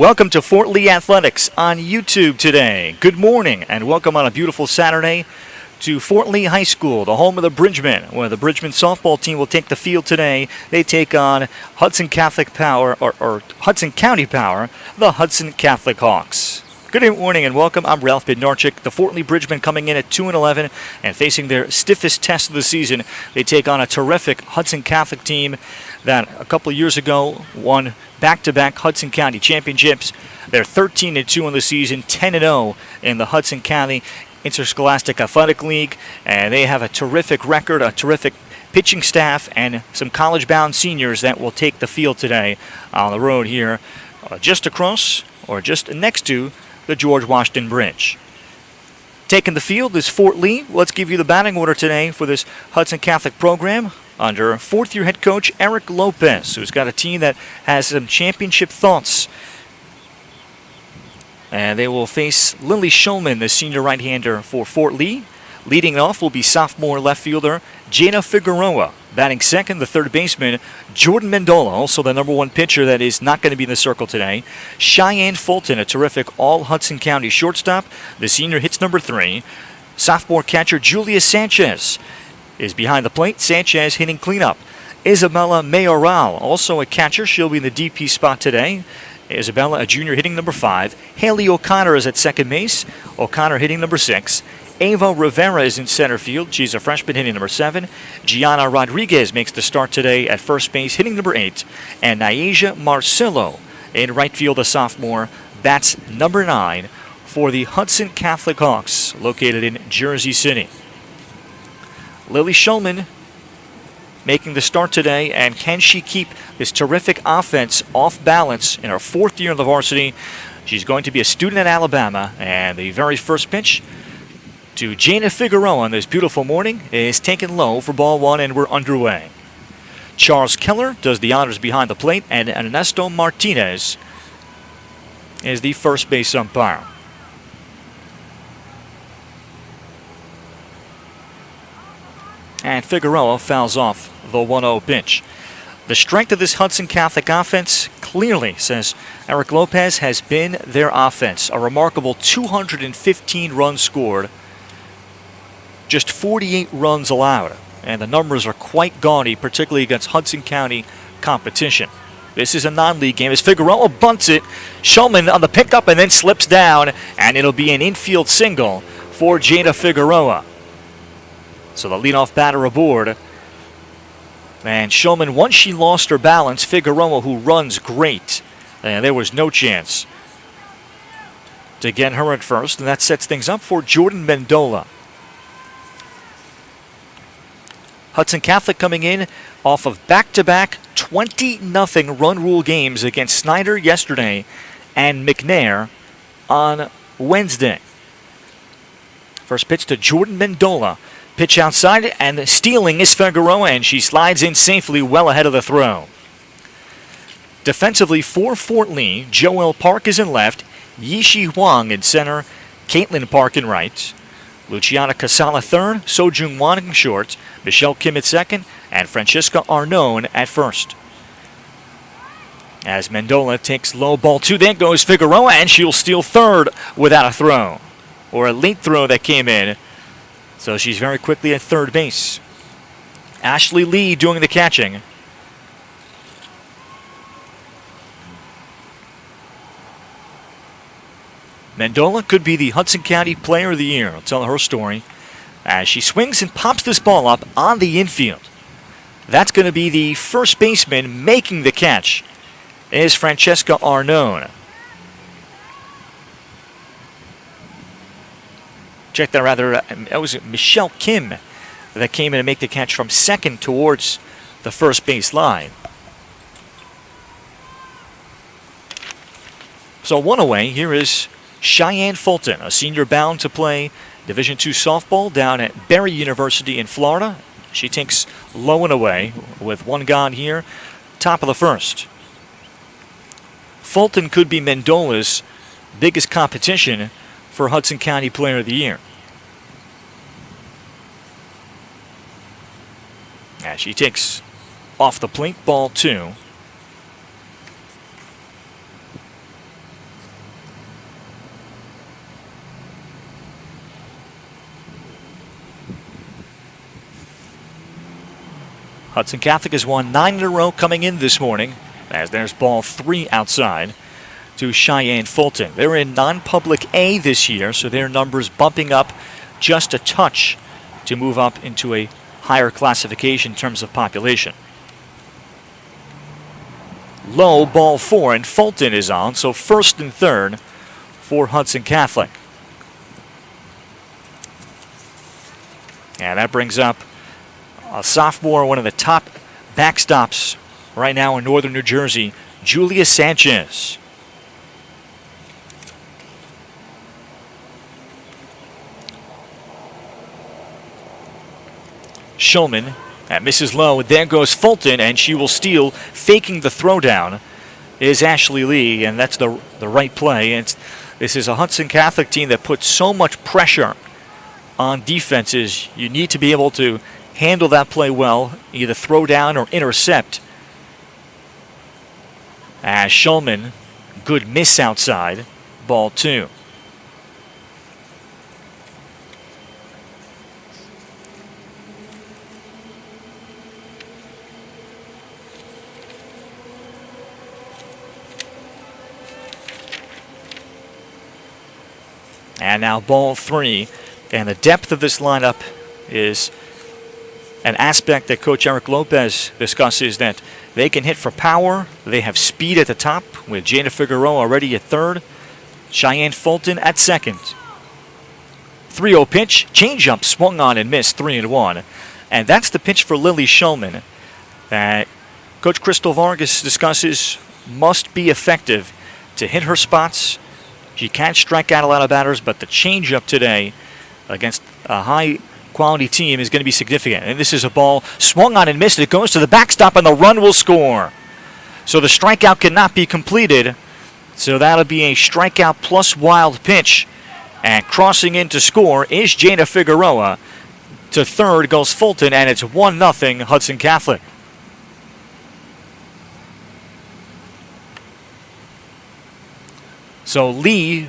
Welcome to Fort Lee Athletics on YouTube today. Good morning and welcome on a beautiful Saturday to Fort Lee High School, the home of the Bridgemen, where the Bridgemen softball team will take the field today. They take on Hudson Catholic Power, or Hudson County Power, the Hudson Catholic Hawks. Good morning and welcome. I'm Ralph Bednarczyk. The Fort Lee Bridgemen coming in at 2-11 and facing their stiffest test of the season. They take on a terrific Hudson Catholic team that a couple of years ago won back-to-back Hudson County championships. They're 13-2 in the season, 10-0 in the Hudson County Interscholastic Athletic League, and they have a terrific record, a terrific pitching staff, and some college-bound seniors that will take the field today on the road here, just across or just next to the George Washington Bridge. Taking the field is Fort Lee. Let's give you the batting order today for this Hudson Catholic program under fourth-year head coach Eric Lopez, who's got a team that has some championship thoughts. And they will face Lily Shulman, the senior right-hander for Fort Lee. Leading off will be sophomore left fielder Jada Figueroa. Batting second, the third baseman Jordan Mendola, also the number one pitcher that is not going to be in the circle today. Cheyenne Fulton, a terrific all-Hudson County shortstop. The senior hits number 3. Sophomore catcher Julia Sanchez is behind the plate. Sanchez hitting cleanup. Isabella Mayoral, also a catcher. She'll be in the DP spot today. Isabella, a junior, hitting number 5. Haley O'Connor is at second base. O'Connor hitting number 6. Ava Rivera is in center field. She's a freshman hitting number 7. Gianna Rodriguez makes the start today at first base hitting number 8. And Nyasia Marcillo in right field, a sophomore. That's number 9 for the Hudson Catholic Hawks located in Jersey City. Lily Shulman making the start today, and can she keep this terrific offense off balance in her 4th year in the varsity? She's going to be a student at Alabama, and the very first pitch to Jada Figueroa on this beautiful morning is taken low for ball 1, and we're underway. Charles Keller does the honors behind the plate, and Ernesto Martinez is the first base umpire. And Figueroa fouls off the 1-0 pitch. The strength of this Hudson Catholic offense, clearly, says Eric Lopez, has been their offense. A remarkable 215 runs scored, just 48 runs allowed. And the numbers are quite gaudy, particularly against Hudson County competition. This is a non-league game as Figueroa bunts it. Shulman on the pickup and then slips down, and it'll be an infield single for Jada Figueroa. So the leadoff batter aboard. And Shulman, once she lost her balance, Figueroa, who runs great, and there was no chance to get her at first, and that sets things up for Jordan Mendola. Hudson Catholic coming in off of back-to-back 20-0 run rule games against Snyder yesterday and McNair on Wednesday. First pitch to Jordan Mendola. Pitch outside, and stealing is Figueroa, and she slides in safely well ahead of the throw. Defensively for Fort Lee, Joel Park is in left, Yishi Huang in center, Caitlin Park in right, Luciana Casala third, Sojung Wan in short, Michelle Kim at second, and Francesca Arnone at first. As Mendola takes low ball 2, there goes Figueroa, and she'll steal third without a throw, or a late throw that came in. So she's very quickly at third base. Ashley Lee doing the catching. Mendola could be the Hudson County Player of the Year. I'll tell her story as she swings and pops this ball up on the infield. That's going to be the first baseman making the catch is Francesca Arnone. Check that, rather, that was Michelle Kim that came in to make the catch from second towards the first base line. So one away, here is Cheyenne Fulton, a senior bound to play Division II softball down at Berry University in Florida. She takes low and away with one gone here, top of the first. Fulton could be Mendola's biggest competition for Hudson County Player of the Year. As she takes off the plate, ball 2. Hudson Catholic has won 9 in a row coming in this morning, as there's ball 3 outside to Cheyenne Fulton. They're in non-public A this year, so their numbers bumping up just a touch to move up into a higher classification in terms of population. Low, ball 4, and Fulton is on, so first and third for Hudson Catholic. And that brings up a sophomore, one of the top backstops right now in northern New Jersey, Julia Sanchez. Shulman, that misses low. There goes Fulton, and she will steal. Faking the throwdown is Ashley Lee, and that's the right play. This is a Hudson Catholic team that puts so much pressure on defenses. You need to be able to handle that play well, either throw down or intercept. As Shulman, good miss outside, ball 2. And now ball 3. And the depth of this lineup is an aspect that Coach Eric Lopez discusses, that they can hit for power. They have speed at the top with Jana Figueroa already at third. Cheyenne Fulton at second. 3-0 pitch. Changeup swung on and missed, 3-1. And that's the pitch for Lily Shulman that Coach Crystal Vargas discusses must be effective to hit her spots. She can't strike out a lot of batters, but the changeup today against a high-quality team is going to be significant. And this is a ball swung on and missed. It goes to the backstop, and the run will score. So the strikeout cannot be completed. So that'll be a strikeout plus wild pitch. And crossing in to score is Jana Figueroa. To third goes Fulton, and it's 1-0 Hudson Catholic. So Lee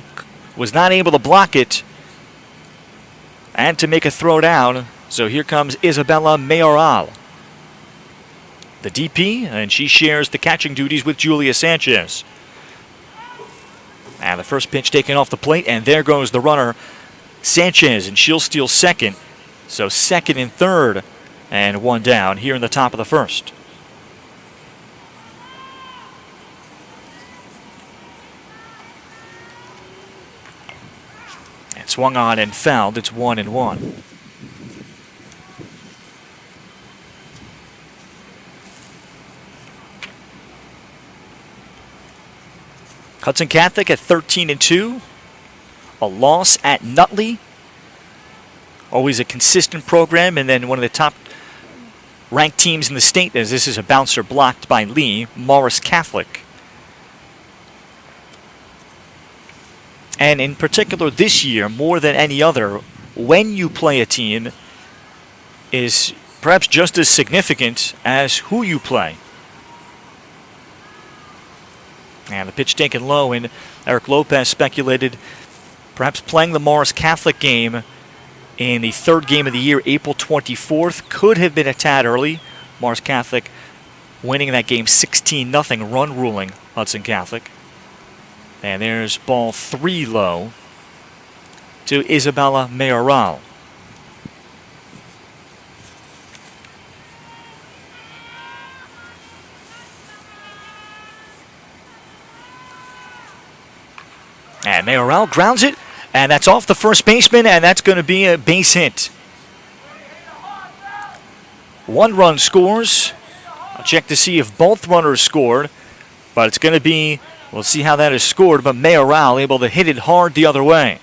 was not able to block it and to make a throw down. So here comes Isabella Mayoral, the DP, and she shares the catching duties with Julia Sanchez. And the first pitch taken off the plate, and there goes the runner, Sanchez, and she'll steal second. So second and third, and 1 down here in the top of the first. And swung on and fouled. It's 1-1. Hudson Catholic at 13-2. A loss at Nutley. Always a consistent program, and then one of the top ranked teams in the state, as this is a bouncer blocked by Lee, Morris Catholic. And in particular this year, more than any other, when you play a team is perhaps just as significant as who you play. And the pitch taken low, and Eric Lopez speculated perhaps playing the Morris Catholic game in the third game of the year, April 24th, could have been a tad early. Morris Catholic winning that game 16-0, run ruling Hudson Catholic. And there's ball 3 low to Isabella Mayoral. And Mayoral grounds it, and that's off the first baseman, and that's going to be a base hit. 1 run scores. I'll check to see if both runners scored, but it's going to be, we'll see how that is scored, but Mayoral able to hit it hard the other way.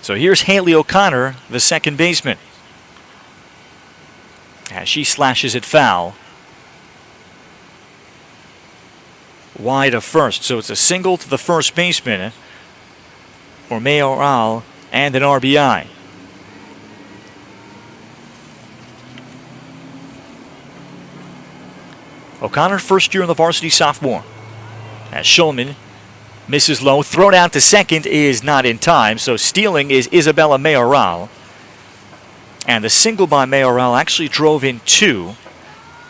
So here's Haley O'Connor, the second baseman, as she slashes it foul. Wide of first, so it's a single to the first baseman for Mayoral and an RBI. O'Connor, first year in the varsity sophomore. As Shulman Misses low. Thrown out to second is not in time, so stealing is Isabella Mayoral. And the single by Mayoral actually drove in 2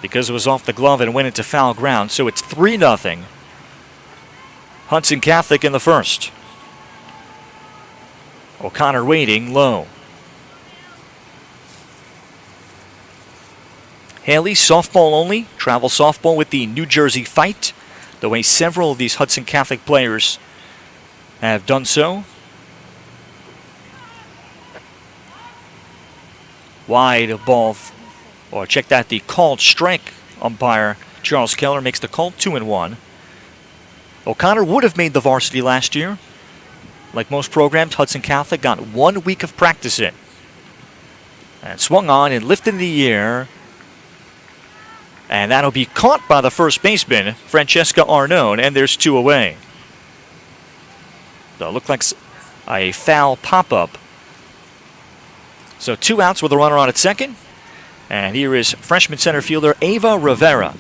because it was off the glove and went into foul ground. So it's 3-0. Hudson Catholic in the first. O'Connor waiting low. Haley, softball only. Travel softball with the New Jersey Fight, the way several of these Hudson Catholic players have done so. Wide ball, or check that, the called strike umpire Charles Keller makes the call, 2-1. O'Connor would have made the varsity last year. Like most programs, Hudson Catholic got 1 week of practice in. And swung on and lifted in the air. And that'll be caught by the first baseman, Francesca Arnone, and there's 2 away. So it looked like a foul pop-up. So 2 outs with a runner on at second. And here is freshman center fielder Ava Rivera.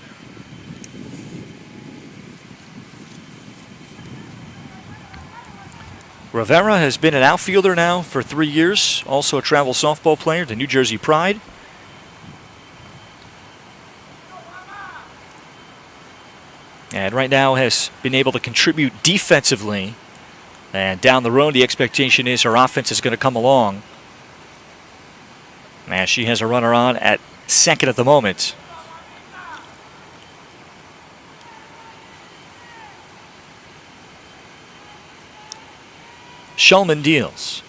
Rivera has been an outfielder now for 3 years, also a travel softball player, the New Jersey Pride. And right now has been able to contribute defensively. And down the road, the expectation is her offense is going to come along. And she has a runner on at second at the moment. Shulman deals.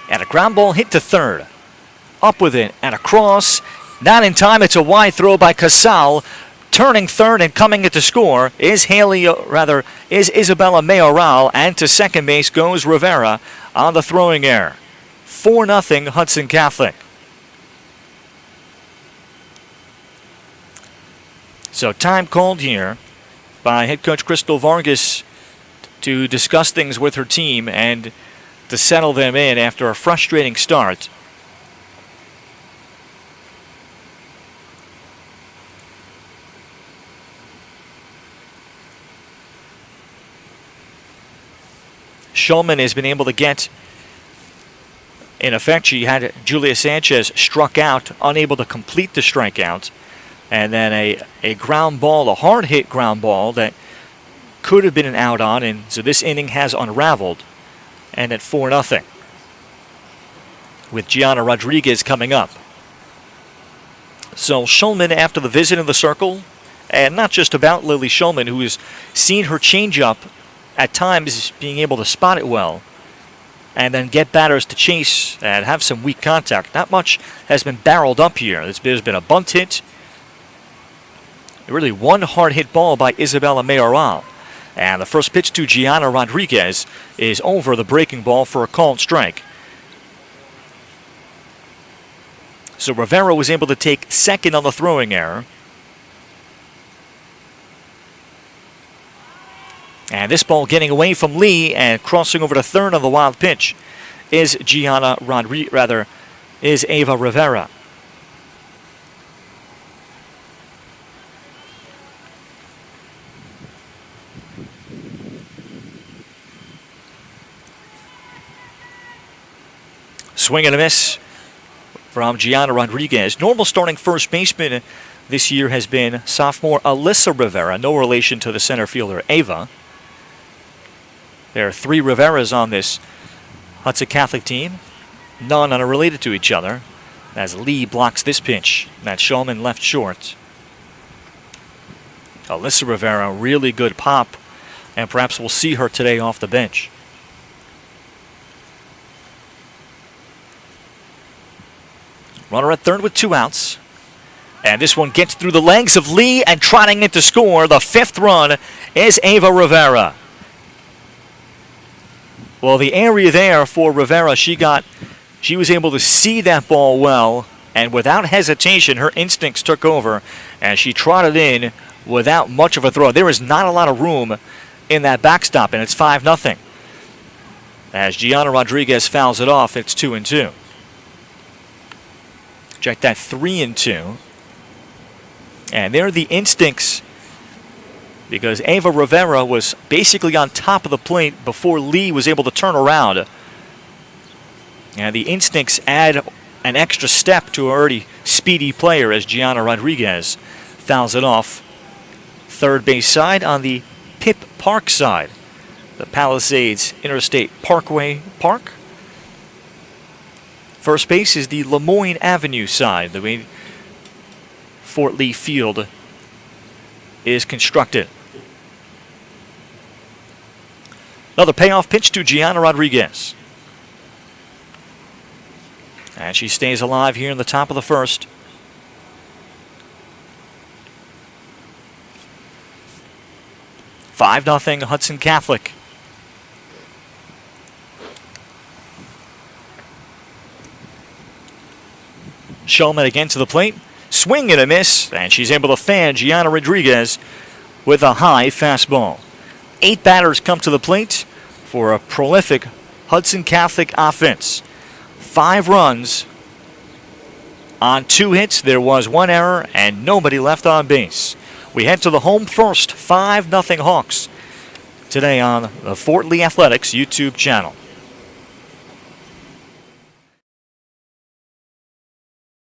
And a ground ball hit to third. Up with it and across. Not in time. It's a wide throw by Casal. Turning third and coming in to score is Isabella Mayoral. And to second base goes Rivera on the throwing error. 4-0 Hudson Catholic. So time called here by head coach Crystal Vargas to discuss things with her team and to settle them in after a frustrating start. Shulman has been able to get, in effect, she had Julia Sanchez struck out, unable to complete the strikeout. And then a ground ball, a hard hit ground ball that could have been an out on. And so this inning has unraveled. And at 4-0. With Gianna Rodriguez coming up. So Shulman after the visit in the circle. And not just about Lily Shulman, who has seen her changeup at times being able to spot it well. And then get batters to chase and have some weak contact. Not much has been barreled up here. There's been a bunt hit. Really one hard hit ball by Isabella Mayoral. And the first pitch to Gianna Rodriguez is over the breaking ball for a called strike. So Rivera was able to take second on the throwing error. And this ball getting away from Lee and crossing over to third on the wild pitch is is Ava Rivera. Swing and a miss from Gianna Rodriguez. Normal starting first baseman this year has been sophomore Alyssa Rivera, no relation to the center fielder Ava. There are 3 Riveras on this Hudson Catholic team. None are related to each other. As Lee blocks this pitch. Matt Shulman left short. Alyssa Rivera, really good pop. And perhaps we'll see her today off the bench. Runner at third with 2 outs. And this one gets through the legs of Lee and trotting in to score. The 5th run is Ava Rivera. Well, the area there for Rivera, she was able to see that ball well, and without hesitation, her instincts took over, and she trotted in without much of a throw. There is not a lot of room in that backstop, and it's 5-0. As Gianna Rodriguez fouls it off, it's 2-2. Check that, 3-2. And there are the instincts because Ava Rivera was basically on top of the plate before Lee was able to turn around. And the instincts add an extra step to an already speedy player as Gianna Rodriguez fouls it off. Third base side on the Pip Park side, the Palisades Interstate Parkway Park. First base is the Lemoyne Avenue side, the way Fort Lee Field is constructed. Another payoff pitch to Gianna Rodriguez. And she stays alive here in the top of the first. "5-0 Hudson Catholic." Shulman again to the plate. Swing and a miss, and she's able to fan Gianna Rodriguez with a high fastball. 8 batters come to the plate for a prolific Hudson Catholic offense. 5 runs on 2 hits. There was 1 error and nobody left on base. We head to the home first, 5-0 Hawks today on the Fort Lee Athletics YouTube channel.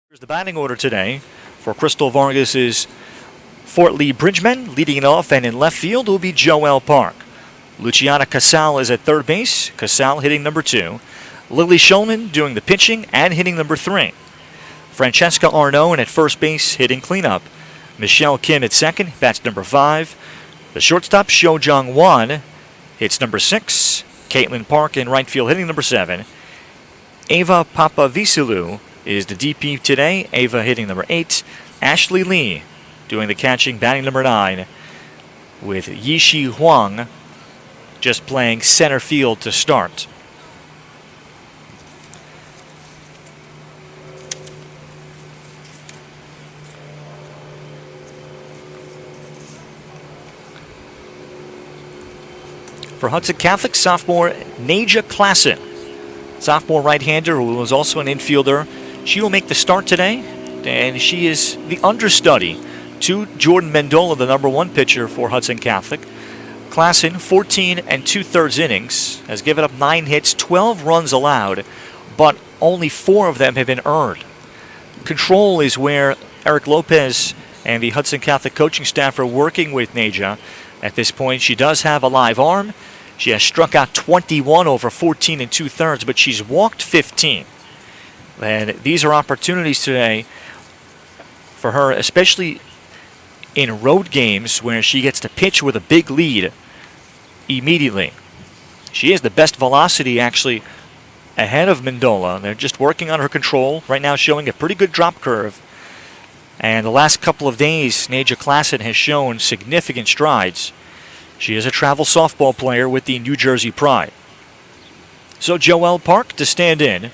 Here's the batting order today for Crystal Vargas's Fort Lee Bridgemen. Leading it off and in left field will be Joelle Park. Luciana Casal is at third base. Casal hitting number 2. Lily Shulman doing the pitching and hitting number 3. Francesca Arnaud at first base hitting cleanup. Michelle Kim at second, bats number 5. The shortstop, Sho Jung Won, hits number 6. Caitlin Park in right field hitting number 7. Ava Papavisilou is the DP today. Ava hitting number 8. Ashley Lee doing the catching, batting number 9. With Yishi Huang just playing center field to start. For Hudson Catholic, sophomore Naja Klassen, sophomore right-hander who is also an infielder. She will make the start today, and she is the understudy to Jordan Mendola, the number 1 pitcher for Hudson Catholic. Klassen, 14 2/3 innings, has given up 9 hits, 12 runs allowed, but only 4 of them have been earned. Control is where Eric Lopez and the Hudson Catholic coaching staff are working with Naja. At this point, she does have a live arm. She has struck out 21 over 14 2/3, but she's walked 15. And these are opportunities today for her, especially in road games where she gets to pitch with a big lead immediately. She has the best velocity actually ahead of Mendola. They're just working on her control right now, showing a pretty good drop curve. And the last couple of days, Naja Klassen has shown significant strides. She is a travel softball player with the New Jersey Pride. So Joelle Park to stand in.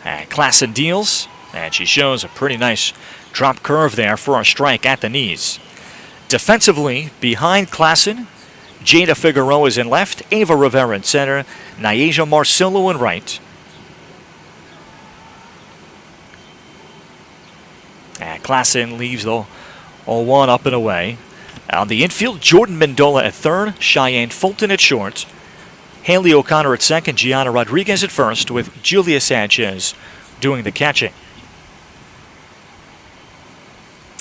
And Klassen deals, and she shows a pretty nice drop curve there for a strike at the knees. Defensively, behind Klassen, Jada Figueroa is in left, Ava Rivera in center, Nyasia Marcillo in right. And Klassen leaves the 0-1 up and away. On the infield, Jordan Mendola at third, Cheyenne Fulton at short, Haley O'Connor at second, Gianna Rodriguez at first, with Julia Sanchez doing the catching.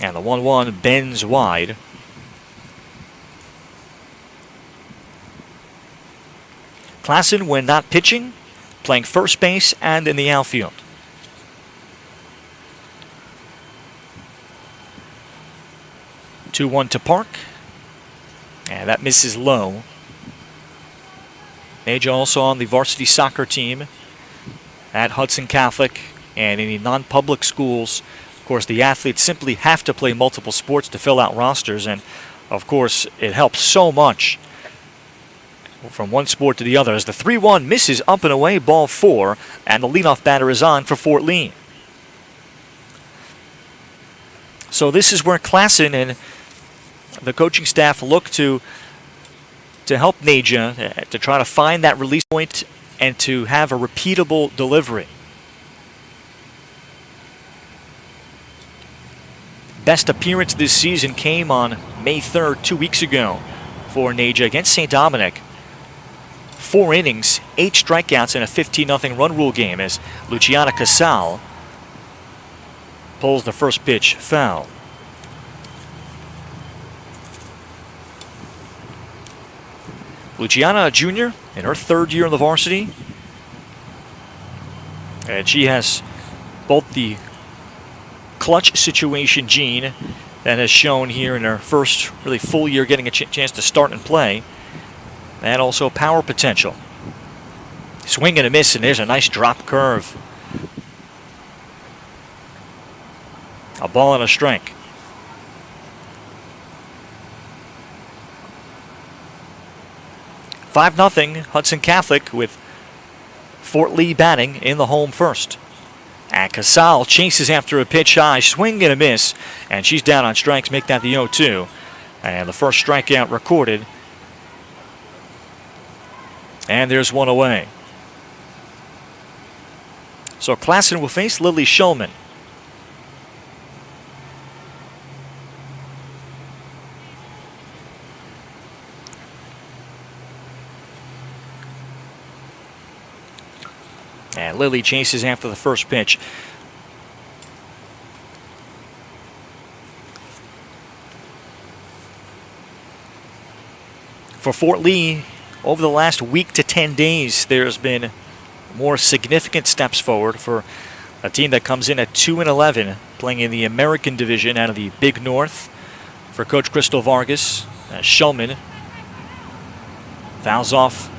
And the 1-1 bends wide. Klassen, when not pitching, playing first base and in the outfield. Two-one to Park. And that misses low. Naja also on the varsity soccer team at Hudson Catholic and in the non-public schools. Of course, the athletes simply have to play multiple sports to fill out rosters, and of course, it helps so much from one sport to the other. As the 3-1 misses up and away, ball 4, and the leadoff batter is on for Fort Lee. So this is where Klassen and the coaching staff look to help Naja to try to find that release point and to have a repeatable delivery. best appearance this season came on May 3rd, 2 weeks ago for Naja against St. Dominic. 4 innings, 8 strikeouts in a 15-0 run rule game as Luciana Casal pulls the first pitch foul. Luciana, a junior, in her 3rd year in the varsity. And she has both the clutch situation gene that has shown here in her first really full year getting a chance to start and play, and also power potential. Swing and a miss, and there's a nice drop curve. A ball and a strike. "5-0 Hudson Catholic with Fort Lee batting in the home first. And Casal chases after a pitch high, swing and a miss, and she's down on strikes, make that the 0-2. And the first strikeout recorded. And there's one away. So Klassen will face Lily Shulman. And Lily chases after the first pitch. For Fort Lee, over the last week to 10 days, there's been more significant steps forward for a team that comes in at 2-11, playing in the American Division out of the Big North. For Coach Crystal Vargas, Shulman fouls off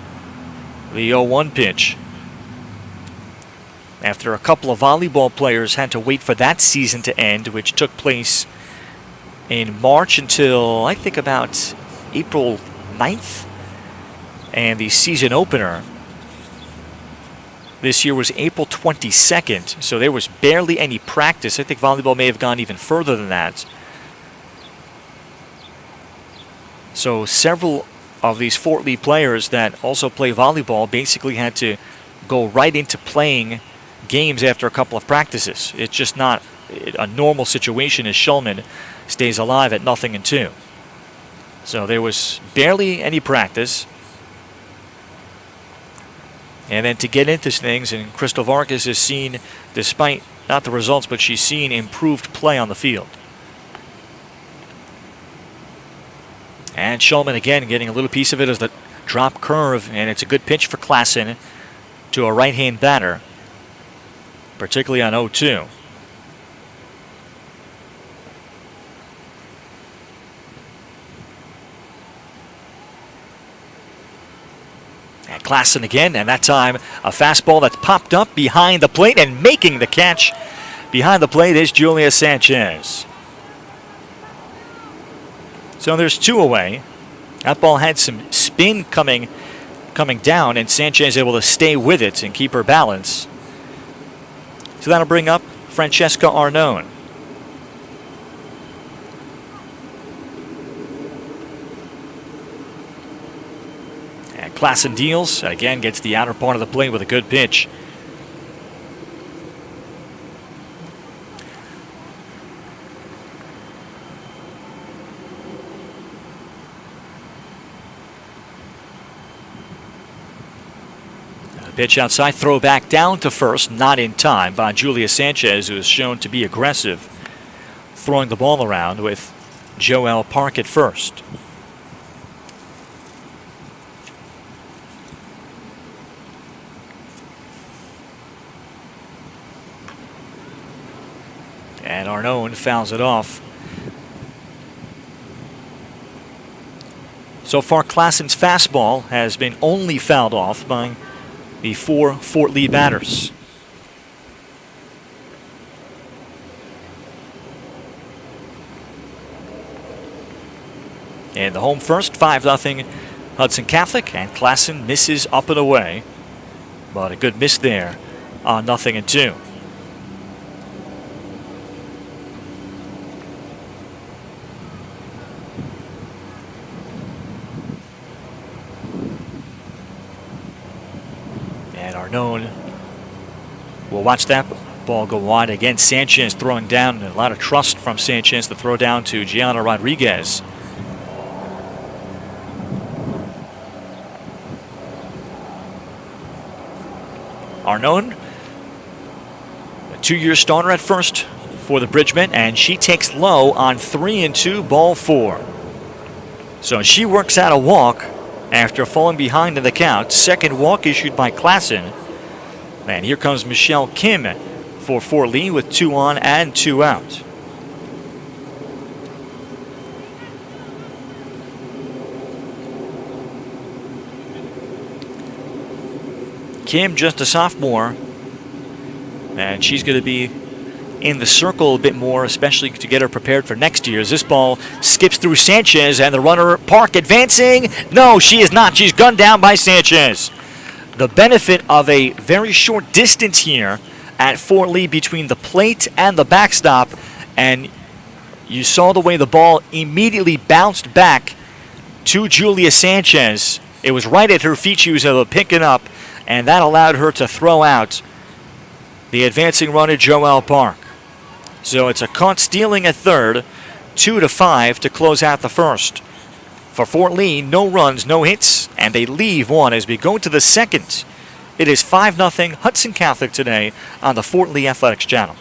the 0-1 pitch. After a couple of volleyball players had to wait for that season to end, which took place in March until I think about April 9th. And the season opener this year was April 22nd, so there was barely any practice. I think volleyball may have gone even further than that. So several of these Fort Lee players that also play volleyball basically had to go right into playing games after a couple of practices. It's just not a normal situation as Shulman stays alive at 0-2. So there was barely any practice. And then to get into things, and Crystal Vargas has seen, despite not the results, but she's seen improved play on the field. And Shulman again getting a little piece of it as the drop curve, and it's a good pitch for Klassen to a right-hand batter, particularly on 0-2. And Klassen again, and that time a fastball that's popped up behind the plate, and making the catch behind the plate is Julia Sanchez. So there's 2 away. That ball had some spin coming down, and Sanchez able to stay with it and keep her balance. So that'll bring up Francesca Arnone. And Klassen deals, and again gets the outer part of the plate with a good pitch. Pitch outside, throw back down to first, not in time by Julia Sanchez, who is shown to be aggressive, throwing the ball around with Joelle Park at first. And Arnone fouls it off. So far, Klassen's fastball has been only fouled off by the 4 Fort Lee batters. And the home first, 5-0 Hudson Catholic, and Klassen misses up and away. But a good miss there on 0-2. And Arnone will watch that ball go wide. Again, Sanchez throwing down. A lot of trust from Sanchez to throw down to Gianna Rodriguez. Arnone, a 2-year starter at first for the Bridgemen, and she takes low on 3-2, ball 4. So she works out a walk after falling behind in the count. Second walk issued by Klassen. And here comes Michelle Kim for Fort Lee with 2 on and 2 out. Kim, just a sophomore, and she's going to be in the circle a bit more, especially to get her prepared for next year. As this ball skips through Sanchez, and the runner, Park, advancing. No, she is not. She's gunned down by Sanchez. The benefit of a very short distance here at Fort Lee between the plate and the backstop, and you saw the way the ball immediately bounced back to Julia Sanchez. It was right at her feet. She was able to pick it up, and that allowed her to throw out the advancing runner, Joelle Park. So it's a caught stealing at third, 2-5 to close out the first. For Fort Lee, no runs, no hits, and they leave one as we go to the second. It is 5-0 Hudson Catholic today on the Fort Lee Athletics channel.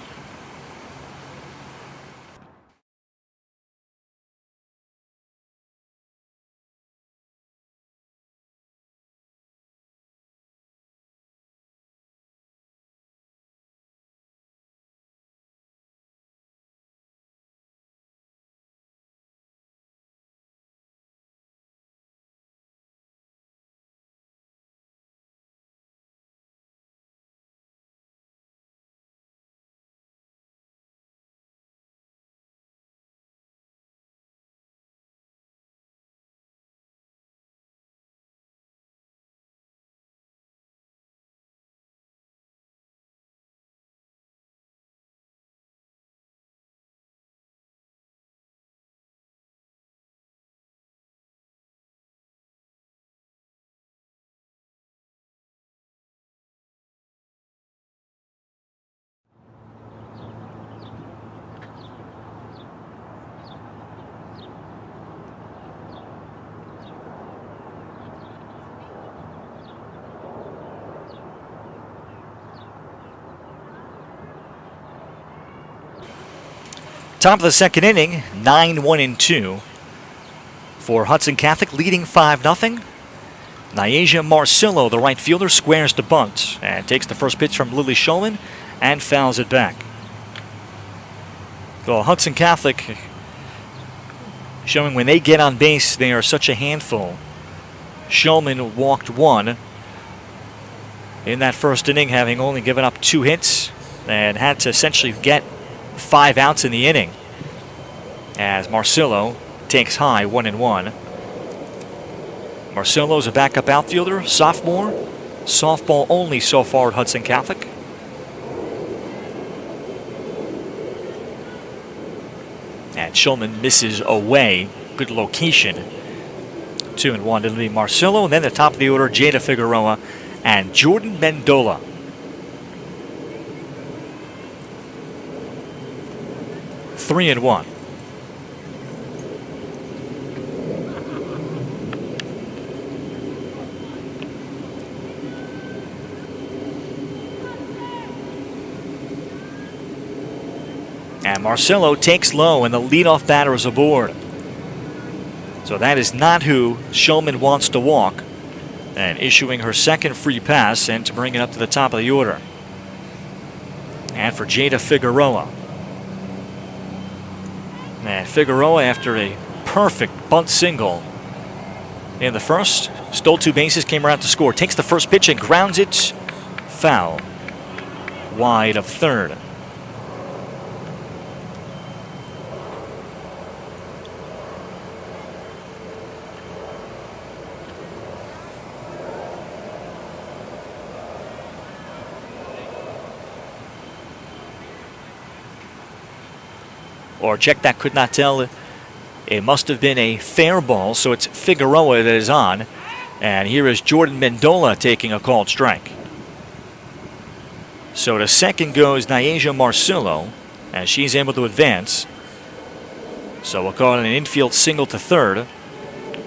Top of the second inning, 9-1-2 for Hudson Catholic, leading 5-0. Nyasia Marcillo, the right fielder, squares to bunt and takes the first pitch from Lily Shulman and fouls it back. So Hudson Catholic showing when they get on base, they are such a handful. Shulman walked 1 in that first inning, having only given up 2 hits, and had to essentially get 5 outs in the inning as Marcillo takes high 1-1. Marcillo's a backup outfielder, sophomore, softball only so far at Hudson Catholic. And Shulman misses away. Good location. 2-1 to Lily Marcillo. And then the top of the order, Jada Figueroa and Jordan Mendola. Three and 1. And Marcillo takes low, and the leadoff batter is aboard. So that is not who Shulman wants to walk. And issuing her second free pass, and to bring it up to the top of the order. And for Jada Figueroa. And Figueroa, after a perfect bunt single in the first, stole 2 bases, came around to score. Takes the first pitch and grounds it foul, wide of third. Or check that, could not tell. It must have been a fair ball, so it's Figueroa that is on. And here is Jordan Mendola taking a called strike. So to second goes Nyasia Marcillo, as she's able to advance. So we'll call it an infield single to third.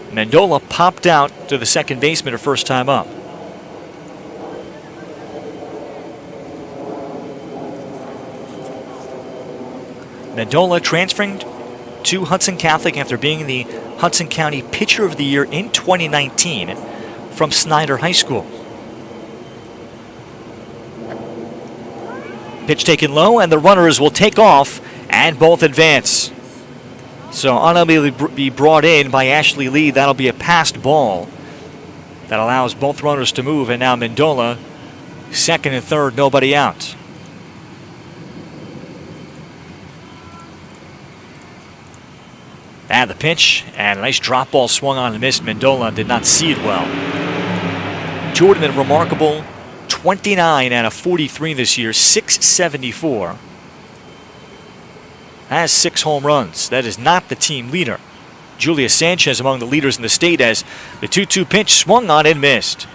Mendola popped out to the second baseman her first time up. Mendola transferring to Hudson Catholic after being the Hudson County Pitcher of the Year in 2019 from Snyder High School. Pitch taken low, and the runners will take off and both advance. So unable to be brought in by Ashley Lee. That'll be a passed ball that allows both runners to move, and now Mendola, second and third, nobody out. And the pitch, and a nice drop ball swung on and missed. Mendola did not see it well. Jordan, a remarkable 29 out of 43 this year, 674. Has 6 home runs. That is not the team leader. Julia Sanchez among the leaders in the state as the 2-2 pitch swung on and missed.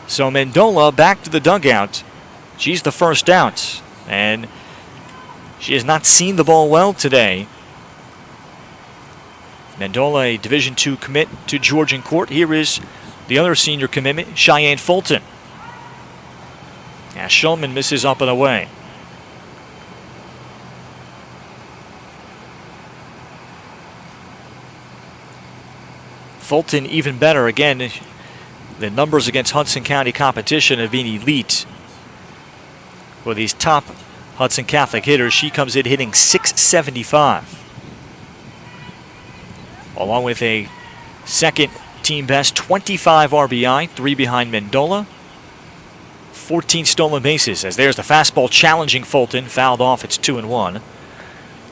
So Mendola back to the dugout. She's the first out, and she has not seen the ball well today. Mendola, a Division II commit to Georgian Court. Here is the other senior commitment, Cheyenne Fulton. As Shulman misses up and away. Fulton even better. Again, the numbers against Hudson County competition have been elite. For these top Hudson Catholic hitters, she comes in hitting .675. Along with a second team best 25 RBI, 3 behind Mendola. 14 stolen bases, as there's the fastball challenging Fulton. Fouled off, it's 2-1.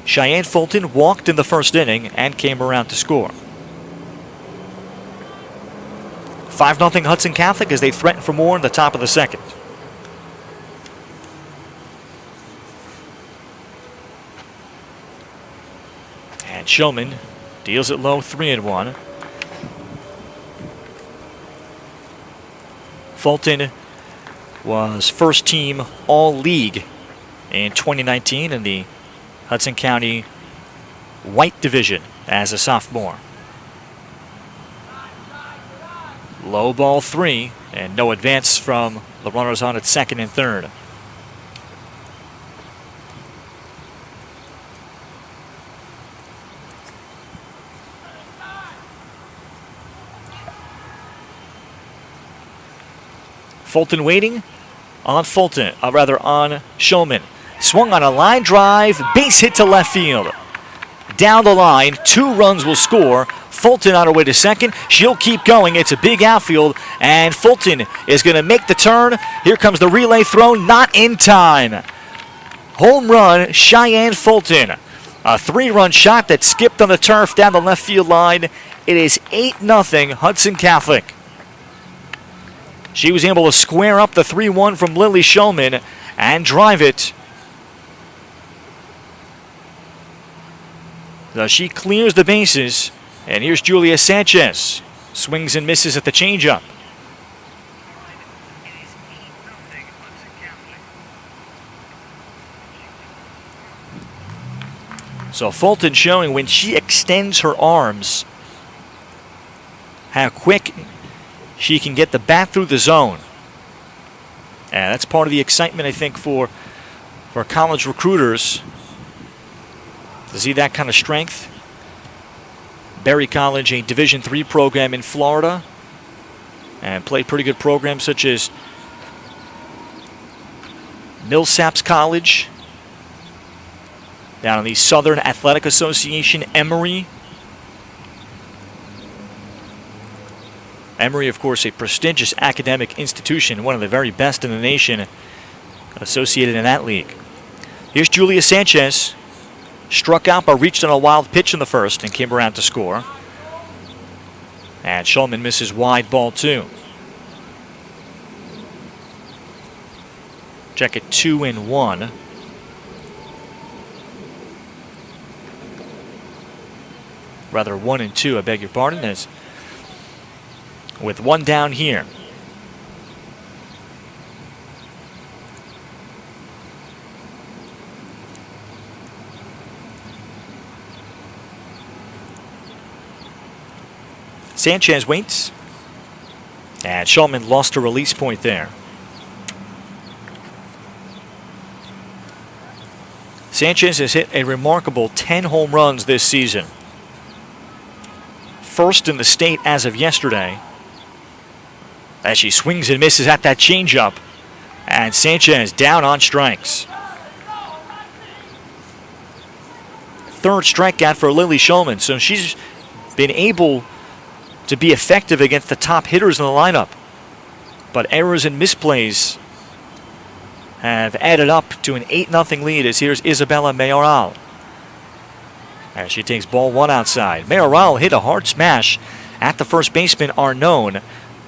Cheyenne Fulton walked in the first inning and came around to score. 5-0 Hudson Catholic as they threaten for more in the top of the second. And Shulman deals it low, 3-1. Fulton was first team All-League in 2019 in the Hudson County White Division as a sophomore. Low ball 3, and no advance from the runners on at second and third. Fulton waiting on Fulton, on Shulman. Swung on a line drive, base hit to left field. Down the line, 2 runs will score. Fulton on her way to second. She'll keep going. It's a big outfield, and Fulton is going to make the turn. Here comes the relay throw, not in time. Home run, Cheyenne Fulton. A 3-run shot that skipped on the turf down the left field line. It is 8-0 Hudson Catholic. She was able to square up the 3-1 from Lily Shulman and drive it. So she clears the bases. And here's Julia Sanchez. Swings and misses at the changeup. So Fulton showing when she extends her arms how quick she can get the bat through the zone. And that's part of the excitement, I think, for college recruiters to see that kind of strength. Berry College, a Division III program in Florida, and played pretty good programs such as Millsaps College, down in the Southern Athletic Association, Emory. Emory, of course, a prestigious academic institution, one of the very best in the nation associated in that league. Here's Julia Sanchez. Struck out but reached on a wild pitch in the first and came around to score. And Shulman misses wide ball 2. Check it 2-1. Rather 1-2, I beg your pardon, as with 1 down here. Sanchez waits. And Shulman lost a release point there. Sanchez has hit a remarkable 10 home runs this season. First in the state as of yesterday. As she swings and misses at that changeup. And Sanchez down on strikes. Third strikeout for Lily Shulman, so she's been able to be effective against the top hitters in the lineup. But errors and misplays have added up to an 8-0 lead as here's Isabella Mayoral. As she takes ball one outside. Mayoral hit a hard smash at the first baseman, Arnone.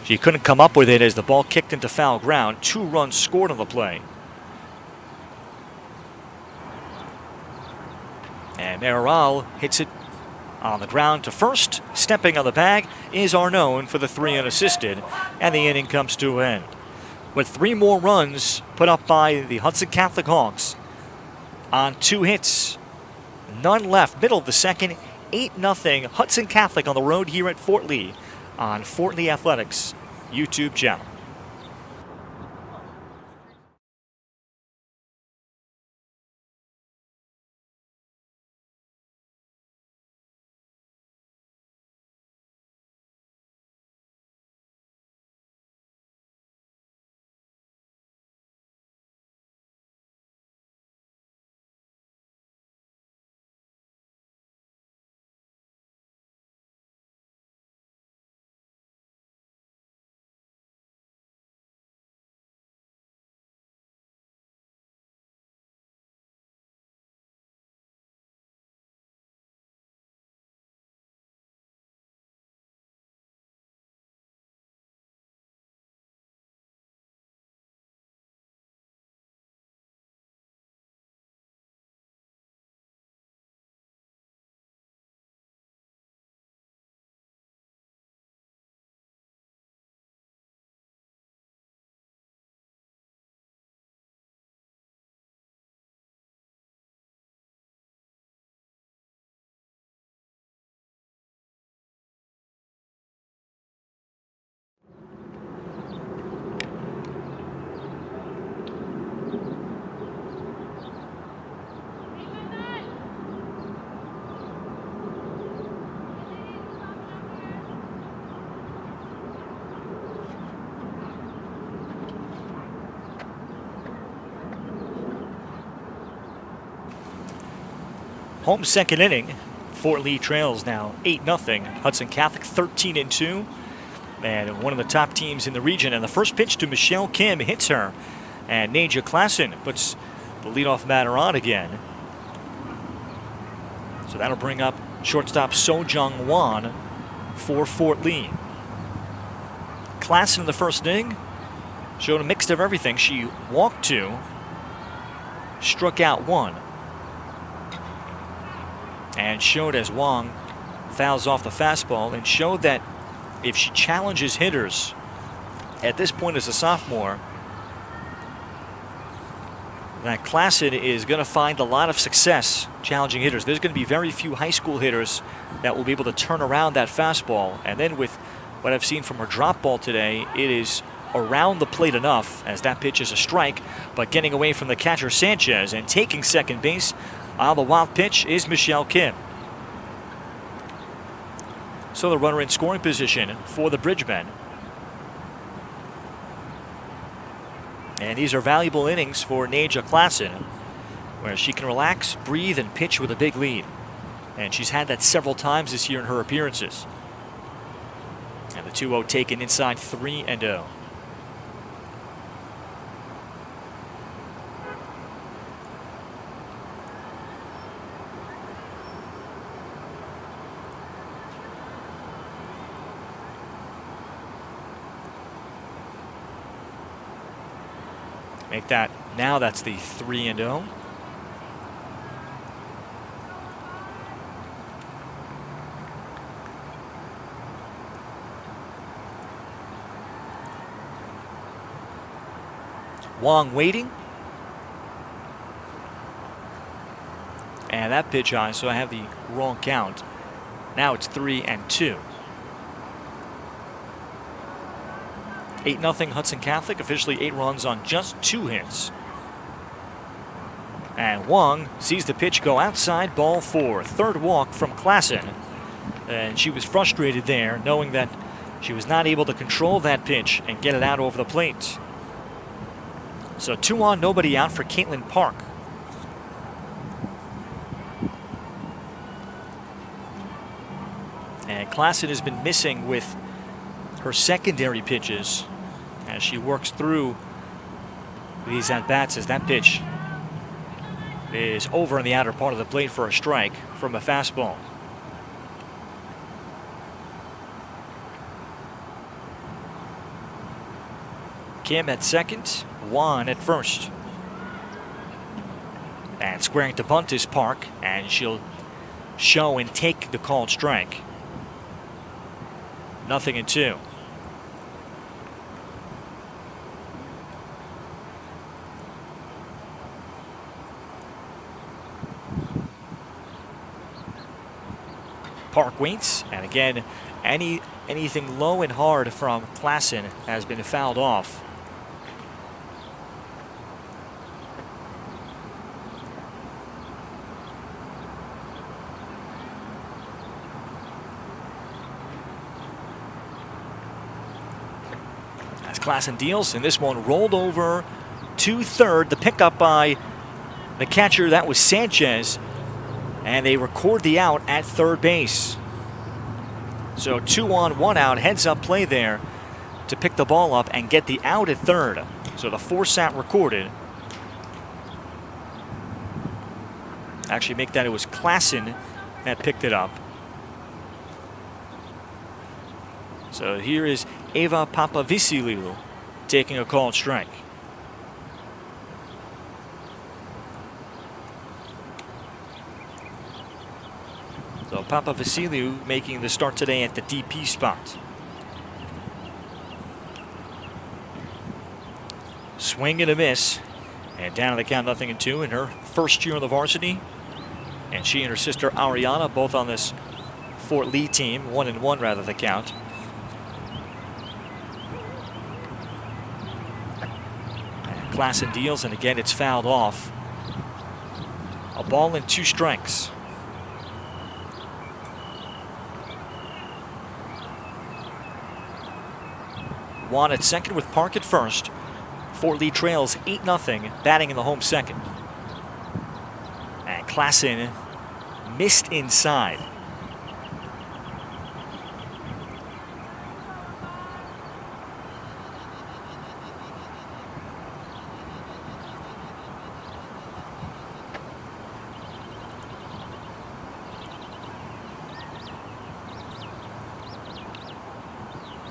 She couldn't come up with it as the ball kicked into foul ground. 2 runs scored on the play. And Mayoral hits it on the ground to first. Stepping on the bag is Arnone for the 3 unassisted, and the inning comes to an end. With 3 more runs put up by the Hudson Catholic Hawks on 2 hits. None left. Middle of the second, 8-0 Hudson Catholic on the road here at Fort Lee on Fort Lee Athletics YouTube channel. Home second inning. Fort Lee trails now 8-0. Hudson Catholic 13-2. And one of the top teams in the region. And the first pitch to Michelle Kim hits her. And Naja Klassen puts the leadoff batter on again. So that'll bring up shortstop So-Jung Won for Fort Lee. Klassen in the first inning showed a mix of everything. She walked 2, struck out 1. And showed as Wong fouls off the fastball and showed that if she challenges hitters at this point as a sophomore, that Klassen is going to find a lot of success challenging hitters. There's going to be very few high school hitters that will be able to turn around that fastball. And then with what I've seen from her drop ball today, it is around the plate enough as that pitch is a strike, but getting away from the catcher Sanchez and taking second base on the wild pitch is Michelle Kim. So the runner in scoring position for the Bridgemen. And these are valuable innings for Naja Klassen, where she can relax, breathe, and pitch with a big lead. And she's had that several times this year in her appearances. And the 2-0 taken inside 3-0. Make that, now that's the 3-0. Wong waiting. And that pitch high, so I have the wrong count. Now it's 3-2. 8-0 Hudson Catholic, officially 8 runs on just 2 hits. And Wong sees the pitch go outside, ball 4. Third walk from Klassen. And she was frustrated there, knowing that she was not able to control that pitch and get it out over the plate. So 2 on, nobody out for Caitlin Park. And Klassen has been missing with her secondary pitches as she works through these at-bats, as that pitch is over in the outer part of the plate for a strike from a fastball. Kim at second, Juan at first. And squaring to bunt is Park, and she'll show and take the called strike. 0-2. Park waits, and again, anything low and hard from Klassen has been fouled off. As Klassen deals, and this one rolled over to third. The pickup by the catcher, that was Sanchez. And they record the out at third base. So 2 on, 1 out, heads up play there to pick the ball up and get the out at third. So the force out recorded. Actually make that it was Klassen that picked it up. So here is Eva Papavisiliou taking a called strike. So Papavisiliou making the start today at the DP spot. Swing and a miss. And down to the count, 0-2 in her first year on the varsity. And she and her sister Ariana both on this Fort Lee team. 1-1 rather the count. And Klassen deals, and again it's fouled off. A ball and 2 strikes. Juan at second with Park at first. Fort Lee trails 8-0, batting in the home second. And Klassen missed inside.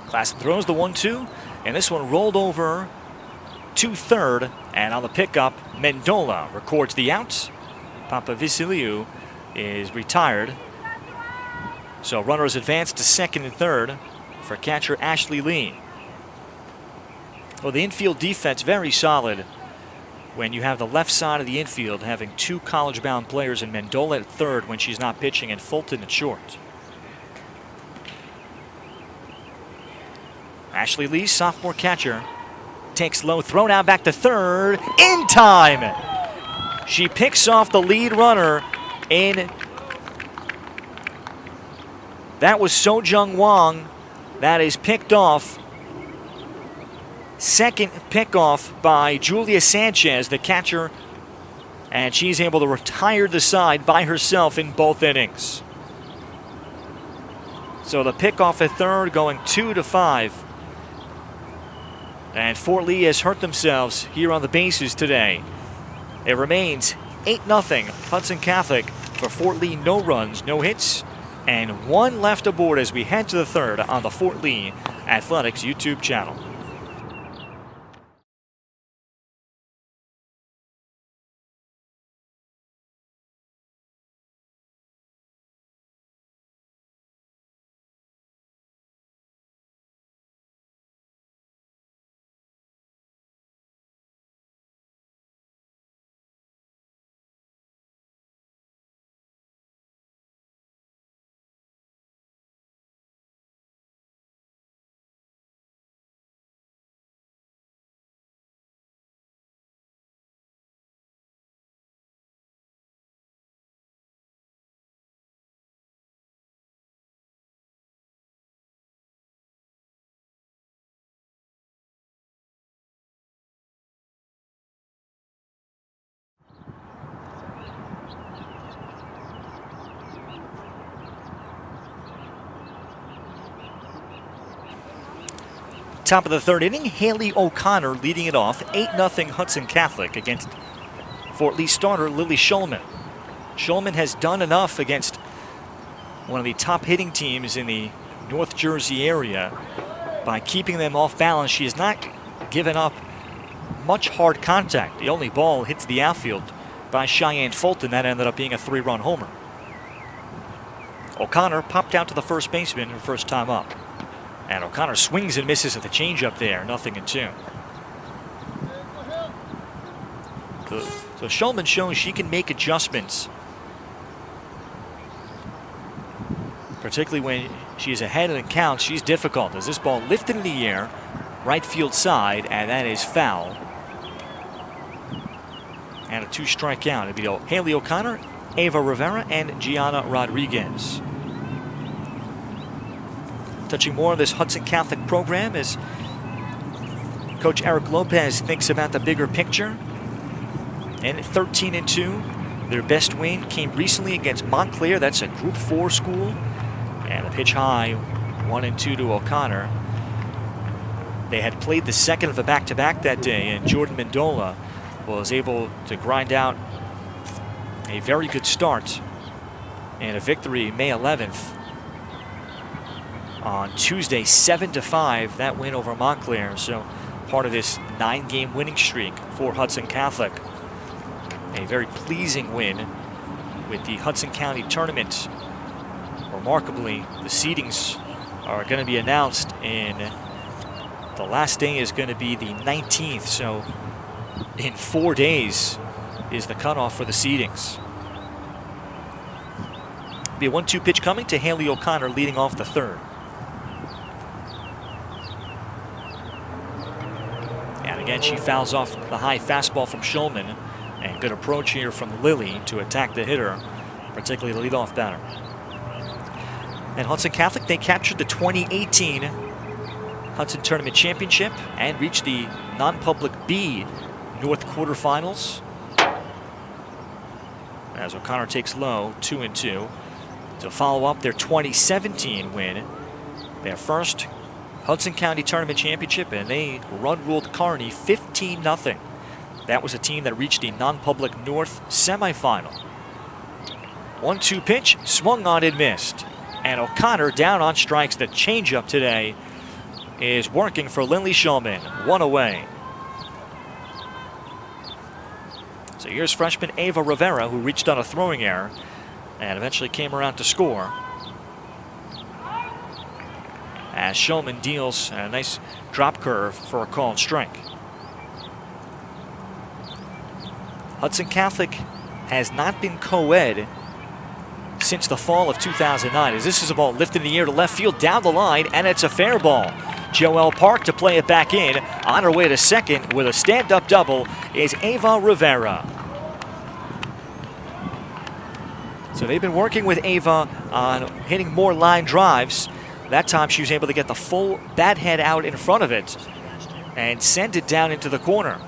Klassen throws the 1-2, and this one rolled over to third, and on the pickup, Mendola records the out. Papavisiliou is retired. So runners advance to second and third for catcher Ashley Lee. Well, the infield defense very solid when you have the left side of the infield having 2 college-bound players, and Mendola at third when she's not pitching, and Fulton at short. Ashley Lee, sophomore catcher, takes low, thrown out back to third, in time. She picks off the lead runner in. That was Sojung Wong. That is picked off. Second pickoff by Julia Sanchez, the catcher, and she's able to retire the side by herself in both innings. So the pickoff at third going 2-5. And Fort Lee has hurt themselves here on the bases today. It remains 8-0 Hudson Catholic for Fort Lee. No runs, no hits, and 1 left aboard as we head to the third on the Fort Lee Athletics YouTube channel. Top of the third inning, Haley O'Connor leading it off. 8-0 Hudson Catholic against Fort Lee starter Lily Shulman. Shulman has done enough against one of the top hitting teams in the North Jersey area by keeping them off balance. She has not given up much hard contact. The only ball hits the outfield by Cheyenne Fulton. That ended up being a 3-run homer. O'Connor popped out to the first baseman her first time up. And O'Connor swings and misses at the changeup there, 0-2. So Shulman shows she can make adjustments, particularly when she is ahead and it counts. She's difficult as this ball lifted in the air, right field side, and that is foul. And a 2-strike count. It'd be Haley O'Connor, Ava Rivera, and Gianna Rodriguez. Touching more of this Hudson Catholic program as Coach Eric Lopez thinks about the bigger picture. And 13-2, their best win came recently against Montclair. That's a Group 4 school. And a pitch high, 1-2 to O'Connor. They had played the second of a back-to-back that day, and Jordan Mendola was able to grind out a very good start and a victory May 11th. On Tuesday, 7-5, that win over Montclair. So part of this 9-game winning streak for Hudson Catholic. A very pleasing win with the Hudson County tournament. Remarkably, the seedings are going to be announced in the last day is going to be the 19th. So in 4 days is the cutoff for the seedings. Be a 1-2 pitch coming to Haley O'Connor leading off the third. And again, she fouls off the high fastball from Shulman. And good approach here from Lily to attack the hitter, particularly the leadoff batter. And Hudson Catholic, they captured the 2018 Hudson Tournament Championship and reached the non-public B North quarterfinals. As O'Connor takes low, 2-2, to follow up their 2017 win, their first Hudson County Tournament Championship, and they run-ruled Kearney 15-0. That was a team that reached the non-public North semifinal. 1-2 pitch, swung on and missed. And O'Connor down on strikes. The changeup today is working for Lindley Shulman. One away. So here's freshman Ava Rivera, who reached on a throwing error and eventually came around to score. As Shulman deals a nice drop curve for a called strike. Hudson Catholic has not been co-ed since the fall of 2009. As this is a ball lifted in the air to left field down the line, and it's a fair ball. Joelle Park to play it back in. On her way to second with a stand-up double is Ava Rivera. So they've been working with Ava on hitting more line drives. That time she was able to get the full bat head out in front of it and send it down into the corner.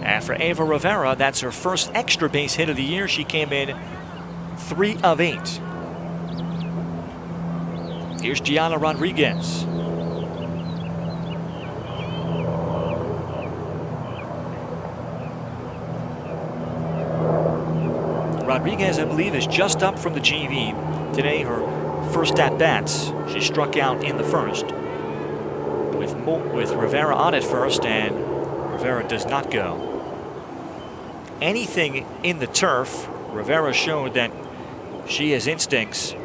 And for Ava Rivera, that's her first extra base hit of the year. She came in 3 of 8. Here's Gianna Rodriguez. Rodriguez, I believe, is just up from the JV. Today, her first at-bats. She struck out in the first with Rivera on at first, and Rivera does not go. Anything in the turf, Rivera showed that she has instincts,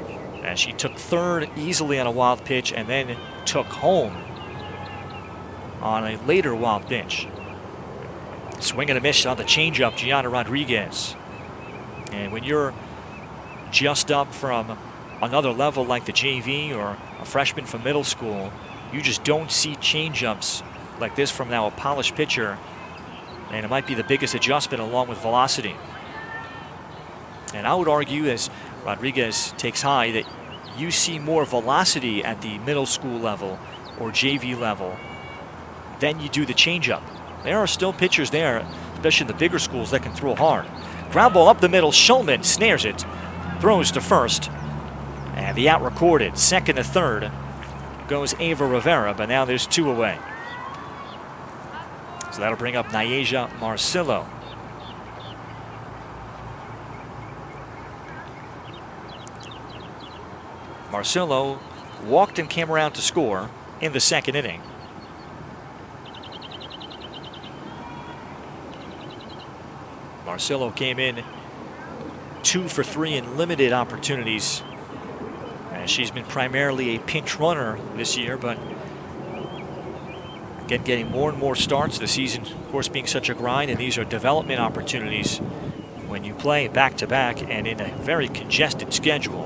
as she took third easily on a wild pitch and then took home on a later wild pitch. Swing and a miss on the changeup, Gianna Rodriguez. And when you're just up from another level like the JV or a freshman from middle school, you just don't see changeups like this from now a polished pitcher. And it might be the biggest adjustment along with velocity. And I would argue, as Rodriguez takes high, that you see more velocity at the middle school level or JV level than you do the changeup. There are still pitchers there, especially in the bigger schools, that can throw hard. Ground ball up the middle. Shulman snares it, throws to first, and And the out recorded, second to third, goes Ava Rivera, but now there's 2 away. So that'll bring up Nyasia Marcillo. Marcillo walked and came around to score in the second inning. Marcillo came in 2 for 3 in limited opportunities. And she's been primarily a pinch runner this year, but again, getting more and more starts. The season, of course, being such a grind, and these are development opportunities when you play back-to-back and in a very congested schedule.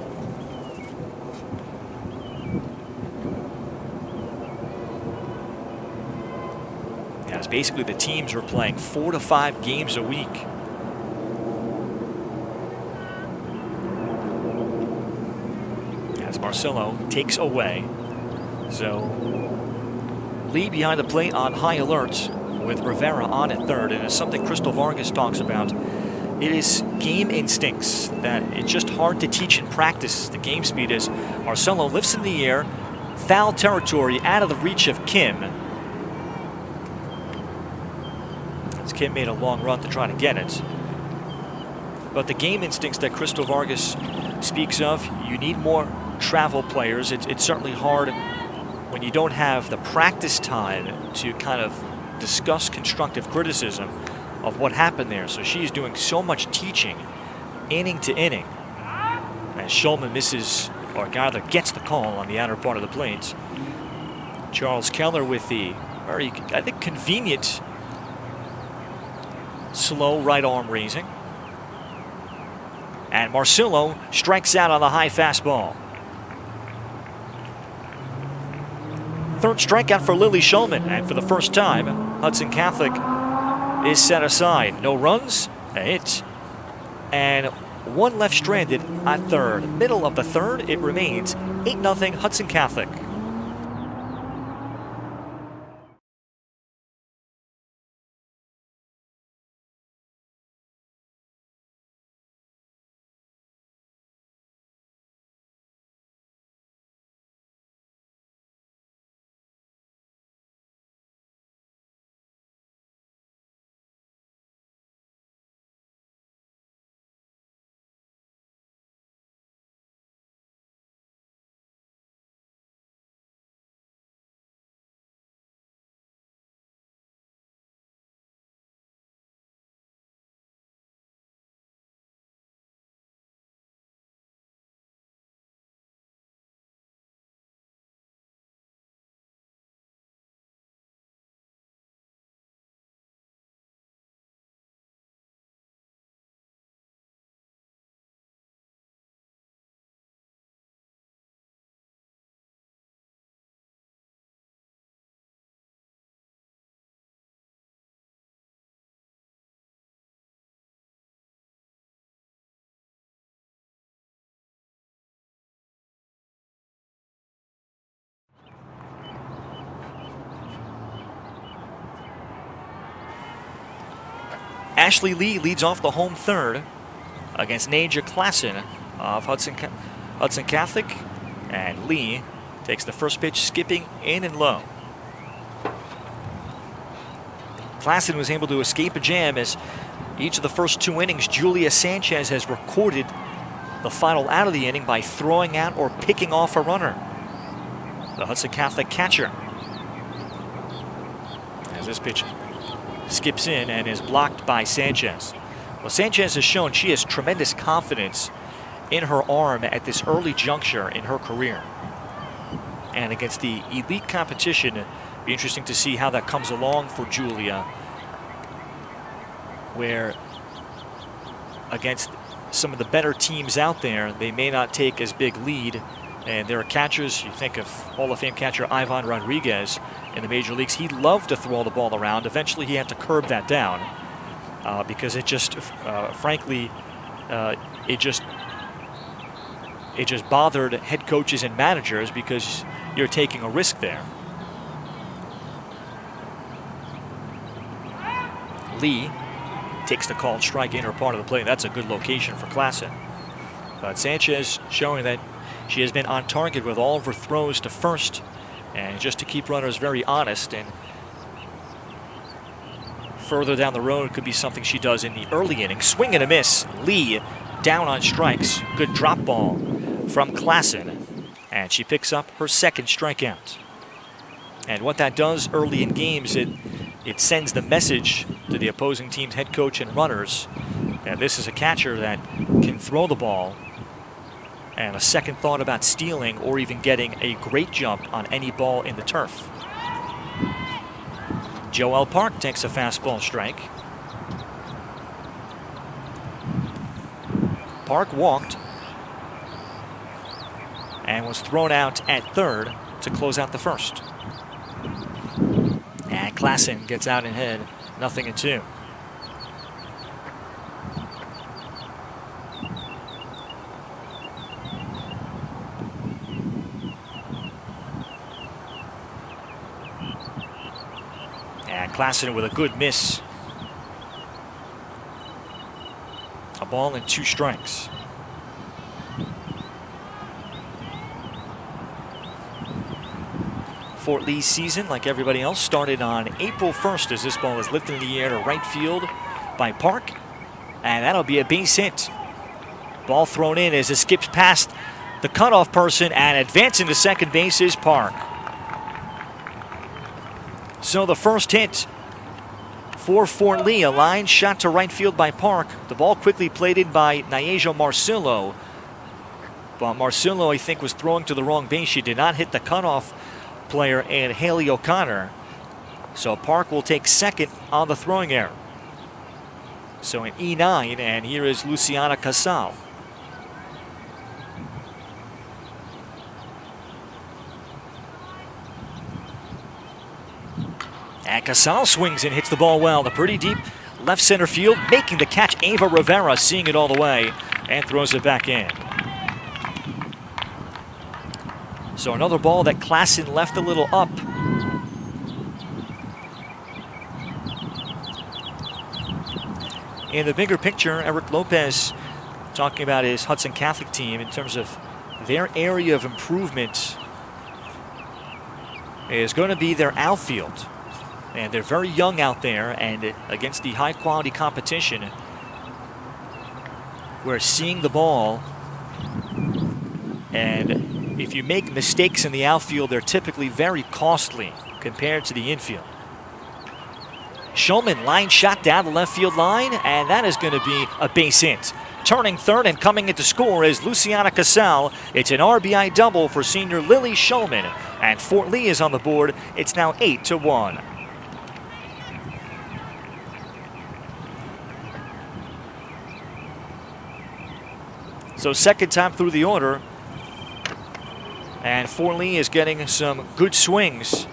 As basically the teams are playing 4 to 5 games a week. As Marcillo takes away. So Lee behind the plate on high alert with Rivera on at third, and it's something Crystal Vargas talks about. It is game instincts that it's just hard to teach in practice. The game speed is Marcillo lifts in the air, foul territory out of the reach of Kim. As Kim made a long run to try to get it. But the game instincts that Crystal Vargas speaks of, you need more travel players. It's certainly hard when you don't have the practice time to kind of discuss constructive criticism of what happened there. So she's doing so much teaching inning to inning. As Shulman misses, or rather gets the call on the outer part of the plate. Charles Keller with the very, I think, convenient slow right arm raising. And Marcillo strikes out on the high fastball. Third strikeout for Lily Shulman, and for the first time, Hudson Catholic is set aside. No runs, a hit, and 1 left stranded at third. Middle of the third, it remains 8-0 Hudson Catholic. Ashley Lee leads off the home third against Naja Klassen of Hudson Catholic. And Lee takes the first pitch, skipping in and low. Klassen was able to escape a jam as each of the first 2 innings, Julia Sanchez has recorded the final out of the inning by throwing out or picking off a runner. The Hudson Catholic catcher. As this pitch skips in and is blocked by Sanchez. Well, Sanchez has shown she has tremendous confidence in her arm at this early juncture in her career. And against the elite competition, it'll be interesting to see how that comes along for Julia, where against some of the better teams out there, they may not take as big lead. And there are catchers, you think of Hall of Fame catcher Ivan Rodriguez in the major leagues. He loved to throw the ball around. Eventually he had to curb that down because it just, frankly, it just bothered head coaches and managers because you're taking a risk there. Lee takes the called strike inner part of the plate. That's a good location for Klassen. But Sanchez showing that She has been on target with all of her throws to first, and just to keep runners very honest. And further down the road could be something she does in the early innings. Swing and a miss. Lee down on strikes. Good drop ball from Klassen, and she picks up her second strikeout. And what that does early in games, it sends the message to the opposing team's head coach and runners that this is a catcher that can throw the ball, and a second thought about stealing or even getting a great jump on any ball in the turf. Joelle Park takes a fastball strike. Park walked and was thrown out at third to close out the first. And Klassen gets out ahead, 0-2. And Klassen with a good miss. A ball and 2 strikes. Fort Lee's season, like everybody else, started on April 1st as this ball is lifted in the air to right field by Park. And that'll be a base hit. Ball thrown in as it skips past the cutoff person, and advancing to second base is Park. So the first hit for Fort Lee, a line shot to right field by Park. The ball quickly played in by Nyeja Marcillo. But Marcillo, I think, was throwing to the wrong base. She did not hit the cutoff player and Haley O'Connor. So Park will take second on the throwing error. So an E9, and here is Luciana Casal. And Casal swings and hits the ball well. The pretty deep left center field, making the catch. Ava Rivera seeing it all the way and throws it back in. So another ball that Klassen left a little up. In the bigger picture, Eric Lopez talking about his Hudson Catholic team in terms of their area of improvement is going to be their outfield. And they're very young out there, and against the high quality competition, we're seeing the ball, and if you make mistakes in the outfield, they're typically very costly compared to the infield. Shulman, line shot down the left field line, and that is going to be a base hit. Turning third and coming in to score is Luciana Casal. It's an RBI double for senior Lily Shulman, and Fort Lee is on the board. It's now 8-1. So second time through the order, and Fort Lee is getting some good swings.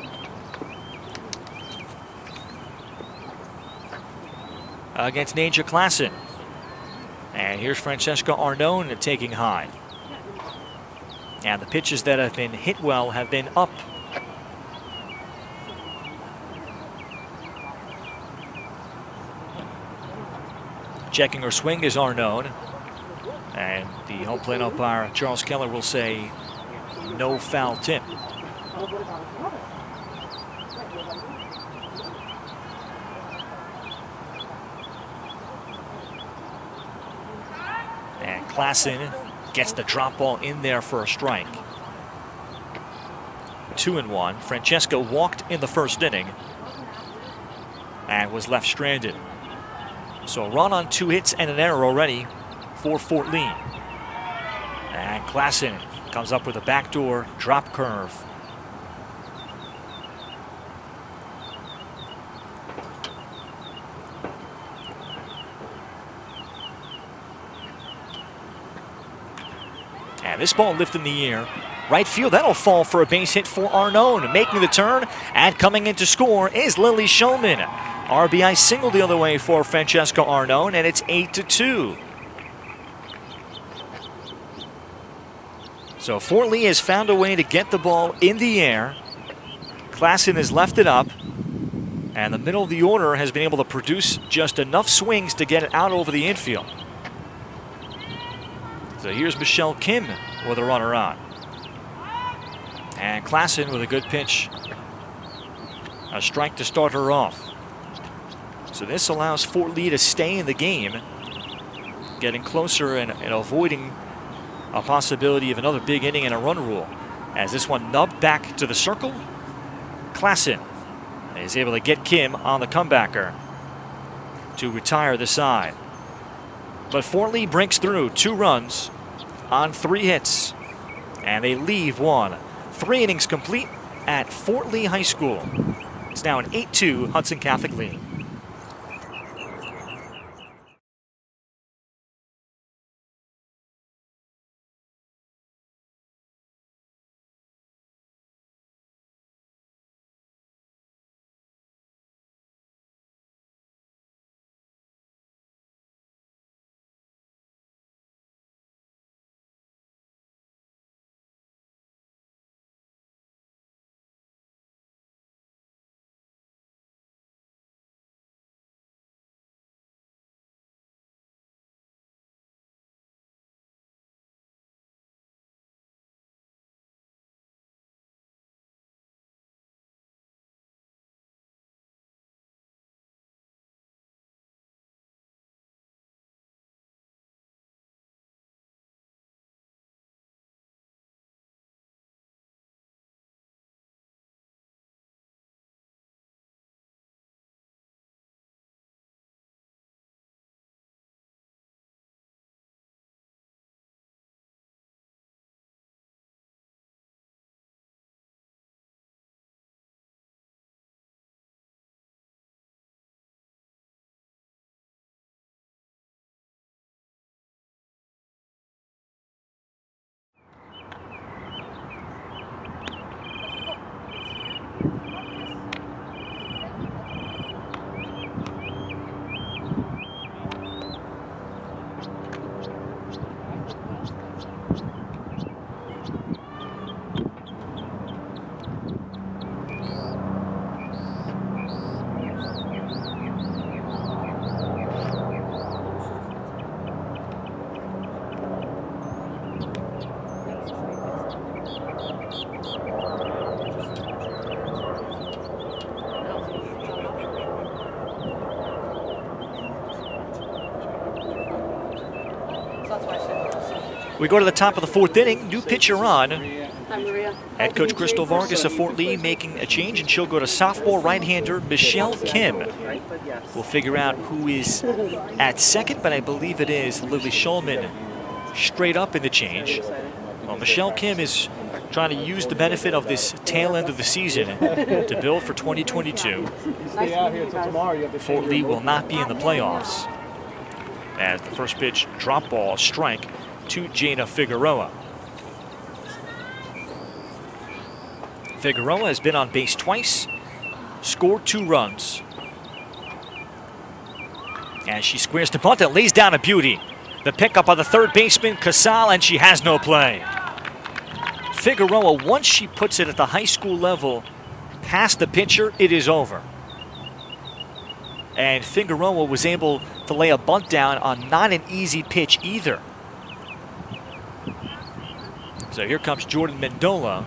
Against Nyeja Klassen. And here's Francesca Arnone taking high. And the pitches that have been hit well have been up. Checking her swing is Arnone. And the home plate umpire, Charles Keller, will say no foul tip. And Klassen gets the drop ball in there for a strike. 2-1. Francesca walked in the first inning and was left stranded. So a run on 2 hits and an error already for Fort Lee. And Klassen comes up with a backdoor drop curve. And this ball lifted in the air. Right field, that'll fall for a base hit for Arnone. Making the turn and coming in to score is Lily Shulman. RBI single the other way for Francesca Arnone, and it's 8-2. So Fort Lee has found a way to get the ball in the air. Klassen has left it up, and the middle of the order has been able to produce just enough swings to get it out over the infield. So here's Michelle Kim with a runner on. And Klassen with a good pitch. A strike to start her off. So this allows Fort Lee to stay in the game, getting closer and avoiding a possibility of another big inning and a run rule. As this one nubbed back to the circle, Klassen is able to get Kim on the comebacker to retire the side. But Fort Lee breaks through 2 runs on 3 hits, and they leave one. 3 innings complete at Fort Lee High School. It's now an 8-2 Hudson Catholic lead. We go to the top of the 4th inning. New pitcher on. Head coach Crystal Vargas of Fort Lee making a change, and she'll go to sophomore right-hander Michelle Kim. We'll figure out who is at second, but I believe it is Lily Schulman straight up in the change. Well, Michelle Kim is trying to use the benefit of this tail end of the season to build for 2022. Fort Lee will not be in the playoffs. As the first pitch, drop ball, strike to Jaina Figueroa. Figueroa has been on base twice, scored 2 runs. And she squares to bunt and lays down a beauty. The pickup on the third baseman, Casal, and she has no play. Figueroa, once she puts it at the high school level, past the pitcher, it is over. And Figueroa was able to lay a bunt down on not an easy pitch either. So here comes Jordan Mendola.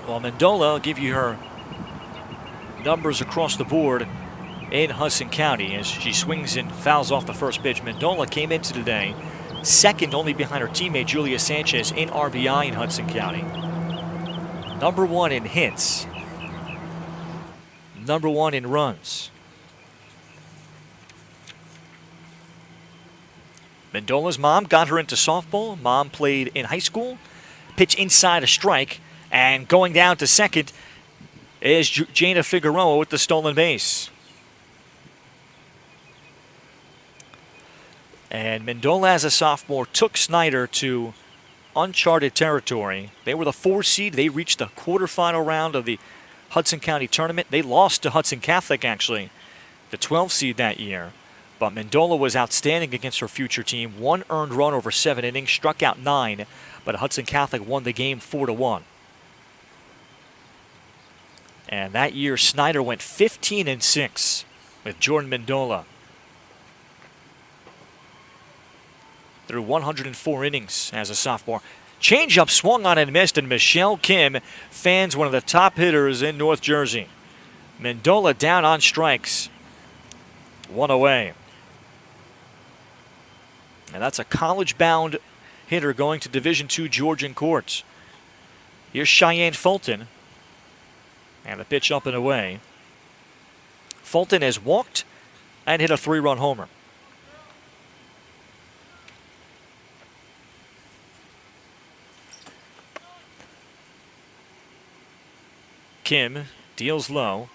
Well, Mendola will give you her numbers across the board in Hudson County as she swings and fouls off the first pitch. Mendola came into today second only behind her teammate Julia Sanchez in RBI in Hudson County. Number 1 in hits. Number 1 in runs. Mendola's mom got her into softball. Mom played in high school. Pitch inside, a strike. And going down to second is Jaina Figueroa with the stolen base. And Mendola, as a sophomore, took Snyder to uncharted territory. They were the 4 seed. They reached the quarterfinal round of the Hudson County tournament. They lost to Hudson Catholic, actually, the 12 seed that year. But Mendola was outstanding against her future team. 1 earned run over 7 innings, struck out 9, but Hudson Catholic won the game 4-1. And that year, Snyder went 15-6 with Jordan Mendola. Through 104 innings as a sophomore. Changeup swung on and missed, and Michelle Kim fans one of the top hitters in North Jersey. Mendola down on strikes. One away. And that's a college-bound hitter going to Division II Georgian courts. Here's Cheyenne Fulton. And the pitch up and away. Fulton has walked and hit a 3-run homer. Kim deals low.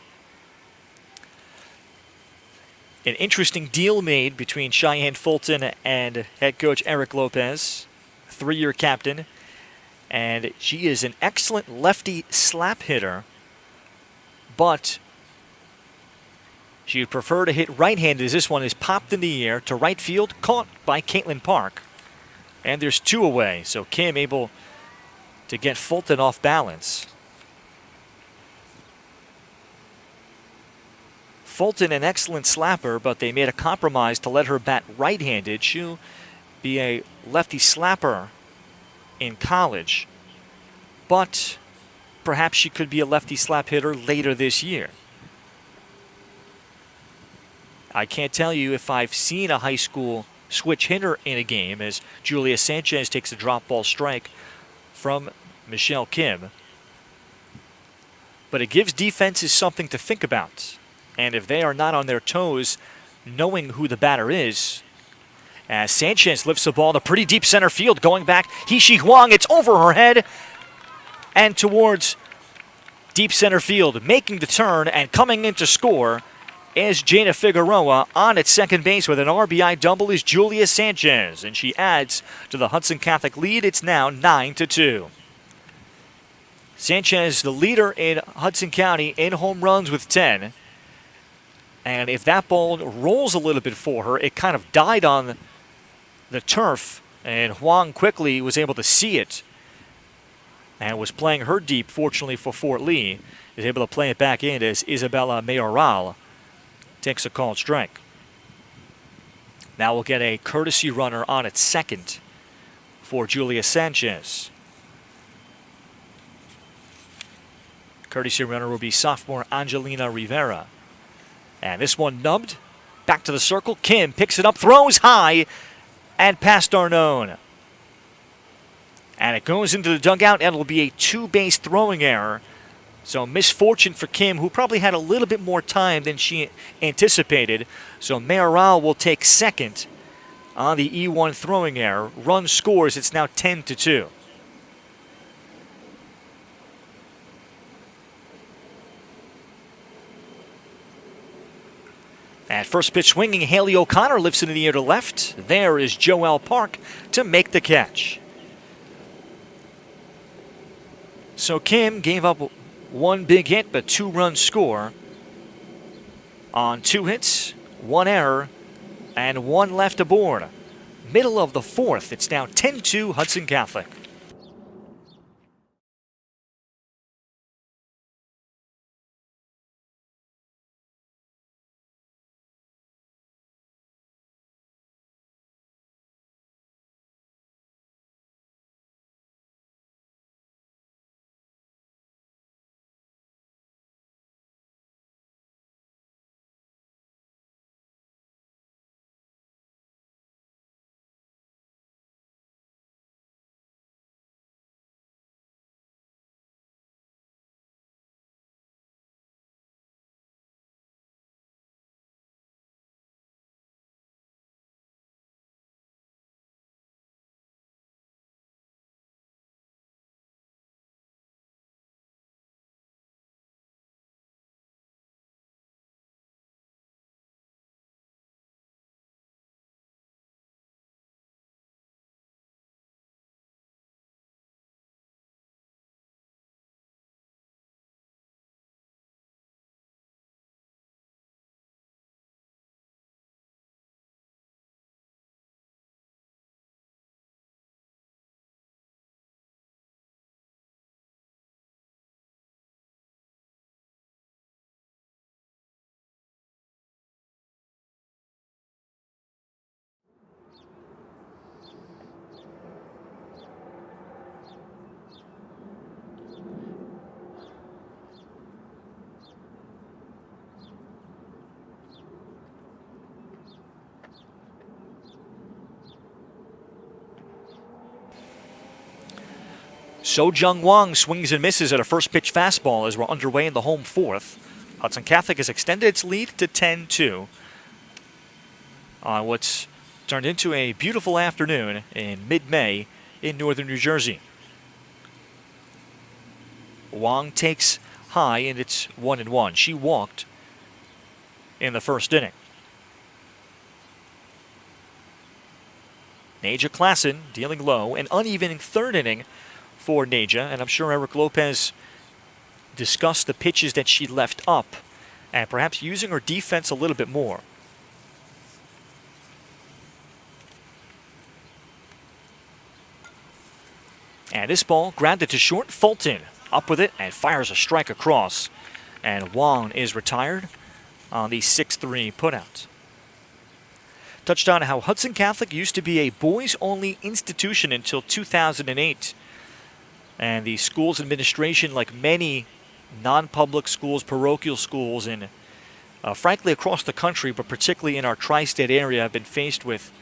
An interesting deal made between Cheyenne Fulton and head coach Eric Lopez, 3-year captain. And she is an excellent lefty slap hitter, but she would prefer to hit right-handed, as this one is popped in the air to right field, caught by Caitlin Park. And there's 2 away, so Kim able to get Fulton off balance. Fulton, an excellent slapper, but they made a compromise to let her bat right-handed. She'll be a lefty slapper in college, but perhaps she could be a lefty slap hitter later this year. I can't tell you if I've seen a high school switch hitter in a game, as Julia Sanchez takes a drop ball strike from Michelle Kim. But it gives defenses something to think about. And if they are not on their toes, knowing who the batter is, as Sanchez lifts the ball to pretty deep center field, going back, He-Shi Huang, it's over her head and towards deep center field. Making the turn and coming in to score is Jaina Figueroa. On at second base with an RBI double is Julia Sanchez, and she adds to the Hudson Catholic lead. It's now 9-2. Sanchez, the leader in Hudson County in home runs with 10. And if that ball rolls a little bit for her, it kind of died on the turf, and Huang quickly was able to see it and was playing her deep. Fortunately for Fort Lee, is able to play it back in as Isabella Mayoral takes a called strike. Now we'll get a courtesy runner on at second for Julia Sanchez. Courtesy runner will be sophomore Angelina Rivera. And this one nubbed. Back to the circle. Kim picks it up, throws high, and past Arnone. And it goes into the dugout, and it'll be a 2-base throwing error. So misfortune for Kim, who probably had a little bit more time than she anticipated. So Mayoral will take second on the E1 throwing error. Run scores. It's now 10-2. At first pitch swinging, Haley O'Connor lifts it in the air to left. There is Joelle Park to make the catch. So Kim gave up 1 big hit, but 2-run score on 2 hits, 1 error, and 1 left aboard. Middle of the 4th, it's now 10-2 Hudson Catholic. So Jung Wang swings and misses at a first pitch fastball as we're underway in the home fourth. Hudson Catholic has extended its lead to 10-2 on what's turned into a beautiful afternoon in mid-May in northern New Jersey. Wang takes high and it's 1-1. She walked in the first inning. Neja Klassen dealing low. An uneven third inning for Neja, and I'm sure Eric Lopez discussed the pitches that she left up and perhaps using her defense a little bit more. And this ball grabbed it to short. Fulton up with it and fires a strike across. And Wang is retired on the 6-3 putout. Touched on how Hudson Catholic used to be a boys-only institution until 2008. And the school's administration, like many non-public schools, parochial schools, and frankly across the country, but particularly in our tri-state area, have been faced with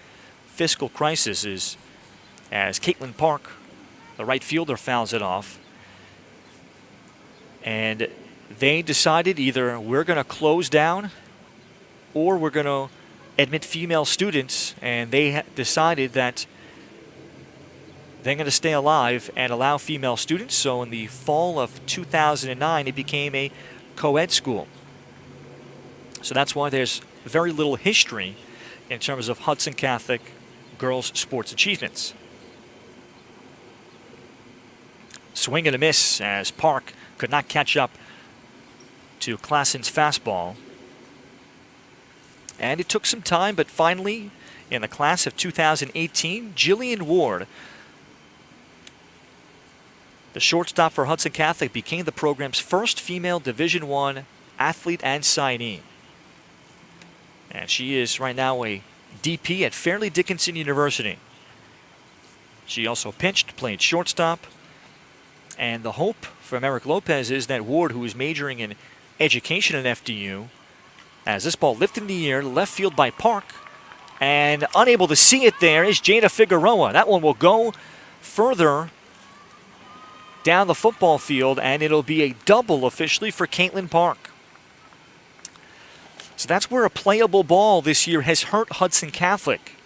fiscal crises as Caitlin Park, the right fielder, fouls it off. And they decided either we're going to close down or we're going to admit female students, and they decided that they're going to stay alive and allow female students. So in the fall of 2009, it became a co-ed school. So that's why there's very little history in terms of Hudson Catholic girls' sports achievements. Swing and a miss as Park could not catch up to Klassen's fastball. And it took some time, but finally, in the class of 2018, Jillian Ward, the shortstop for Hudson Catholic, became the program's first female Division I athlete and signee. And she is right now a DP at Fairleigh Dickinson University. She also pitched, played shortstop. And the hope from Eric Lopez is that Ward, who is majoring in education at FDU, as this ball lifted in the air, left field by Park, and unable to see it there is Jada Figueroa. That one will go further down the football field, and it'll be a double officially for Caitlin Park. So that's where a playable ball this year has hurt Hudson Catholic.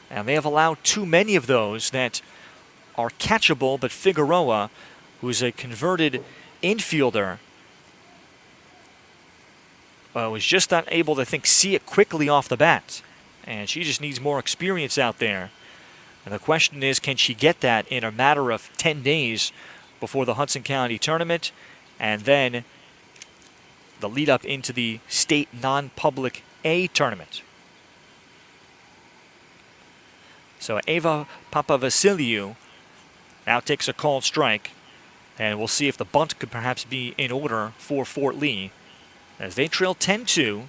And they have allowed too many of those that are catchable, but Figueroa, who's a converted infielder, was just not able to see it quickly off the bat. And she just needs more experience out there. And the question is, can she get that in a matter of 10 days before the Hudson County tournament and then the lead up into the state non-public A tournament? So Ava Papavasiliou now takes a called strike. And we'll see if the bunt could perhaps be in order for Fort Lee as they trail 10-2.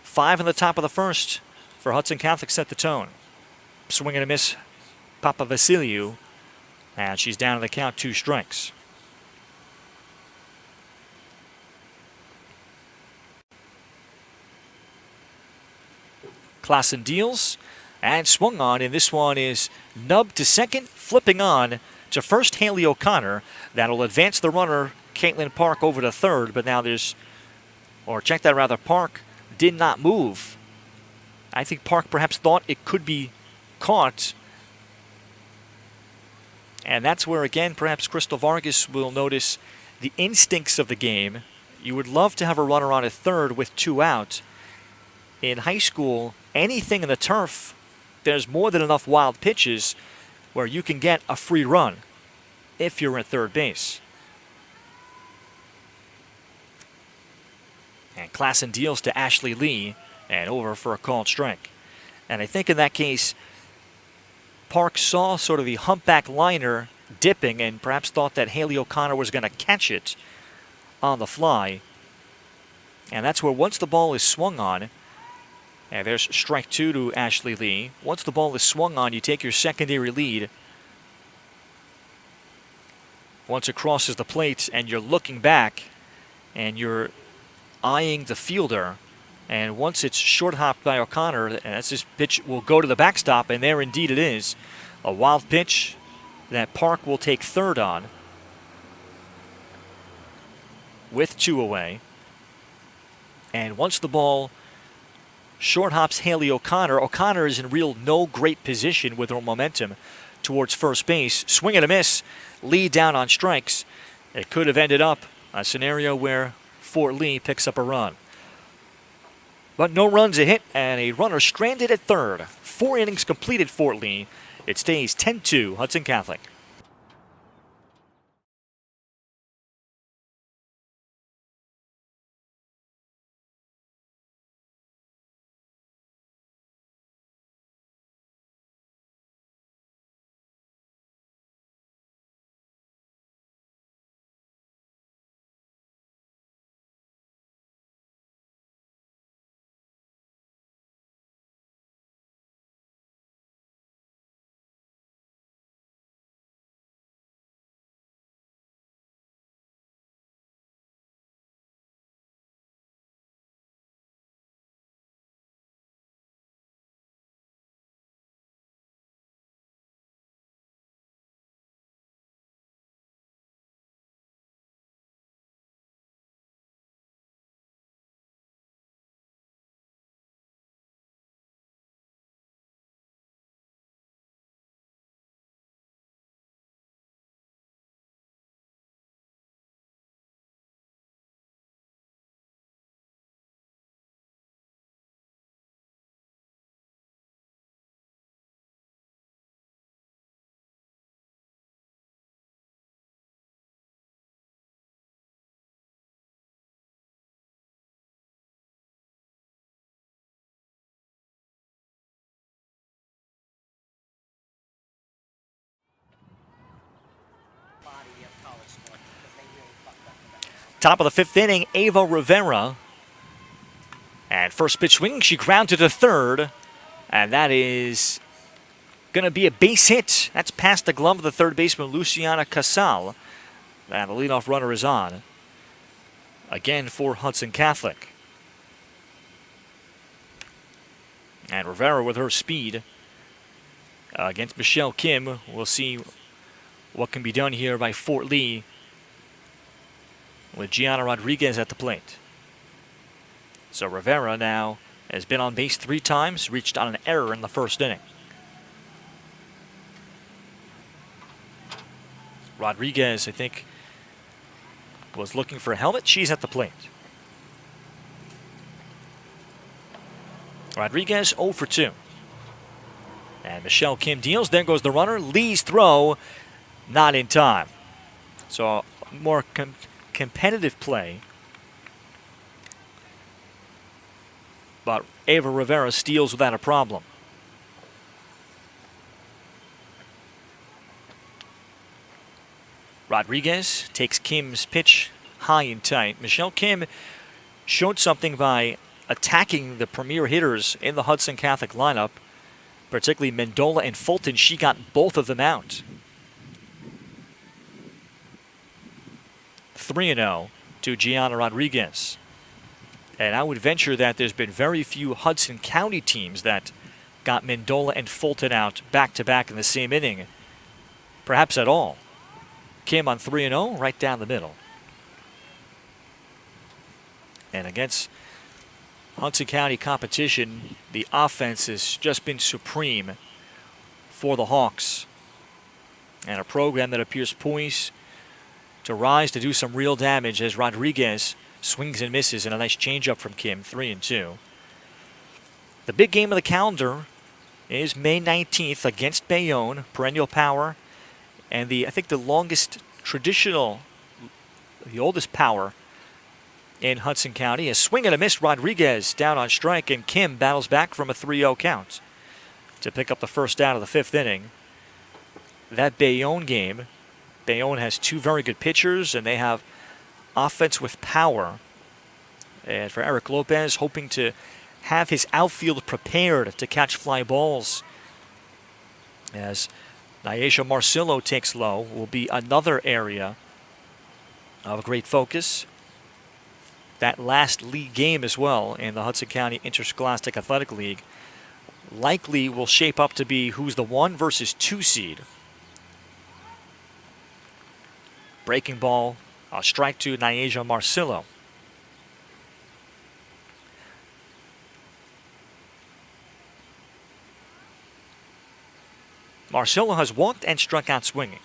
5 in the top of the first for Hudson Catholic set the tone. Swing and a miss, Papavasiliou, and she's down to the count, 2 strikes. Klassen deals and swung on, and this one is nubbed to second, flipping on to first Haley O'Connor. That'll advance the runner, Caitlin Park, over to third, but now Park did not move. I think Park perhaps thought it could be caught. And that's where, again, perhaps Crystal Vargas will notice the instincts of the game. You would love to have a runner on at third with 2 out. In high school, anything in the turf, there's more than enough wild pitches where you can get a free run if you're at third base. And Klassen deals to Ashley Lee and over for a called strike. And I think in that case, Park saw sort of the humpback liner dipping and perhaps thought that Haley O'Connor was going to catch it on the fly. And that's where once the ball is swung on, and there's strike 2 to Ashley Lee. Once the ball is swung on, you take your secondary lead. Once it crosses the plate and you're looking back and you're eyeing the fielder, and once it's short hopped by O'Connor, and that's this pitch will go to the backstop, and there indeed it is. A wild pitch that Park will take third on with 2 away. And once the ball short hops Haley O'Connor, O'Connor is in real no great position with her momentum towards first base. Swing and a miss, Lee down on strikes. It could have ended up a scenario where Fort Lee picks up a run. But no runs a hit and a runner stranded at third. 4 innings completed Fort Lee. It stays 10-2 Hudson Catholic. Top of the 5th inning, Ava Rivera. And first pitch swinging, she grounded to third. And that is going to be a base hit. That's past the glove of the third baseman, Luciana Casal. And the leadoff runner is on. Again for Hudson Catholic. And Rivera with her speed against Michelle Kim. We'll see what can be done here by Fort Lee with Gianna Rodriguez at the plate. So Rivera now has been on base 3 times, reached on an error in the first inning. Rodriguez, I think, was looking for a helmet. She's at the plate. Rodriguez 0 for 2. And Michelle Kim deals. There goes the runner. Lee's throw, not in time. So more competitive play. But Ava Rivera steals without a problem. Rodriguez takes Kim's pitch high and tight. Michelle Kim showed something by attacking the premier hitters in the Hudson Catholic lineup, particularly Mendola and Fulton. She got both of them out. 3-0 to Gianna Rodriguez. And I would venture that there's been very few Hudson County teams that got Mendola and Fulton out back-to-back in the same inning. Perhaps at all. Kim on 3-0, right down the middle. And against Hudson County competition, the offense has just been supreme for the Hawks. And a program that appears poised to rise to do some real damage as Rodriguez swings and misses, and a nice changeup from Kim, 3-2. The big game of the calendar is May 19th against Bayonne, perennial power, and I think the longest traditional, the oldest power in Hudson County. A swing and a miss, Rodriguez down on strike, and Kim battles back from a 3-0 count to pick up the first out of the 5th inning. That Bayonne game, Bayonne has 2 very good pitchers, and they have offense with power. And for Eric Lopez, hoping to have his outfield prepared to catch fly balls, as Nyesha Marcillo takes low, will be another area of great focus. That last league game as well in the Hudson County Interscholastic Athletic League likely will shape up to be who's the 1 versus 2 seed. Breaking ball, a strike to Nyasia Marcillo. Marcillo has walked and struck out swinging.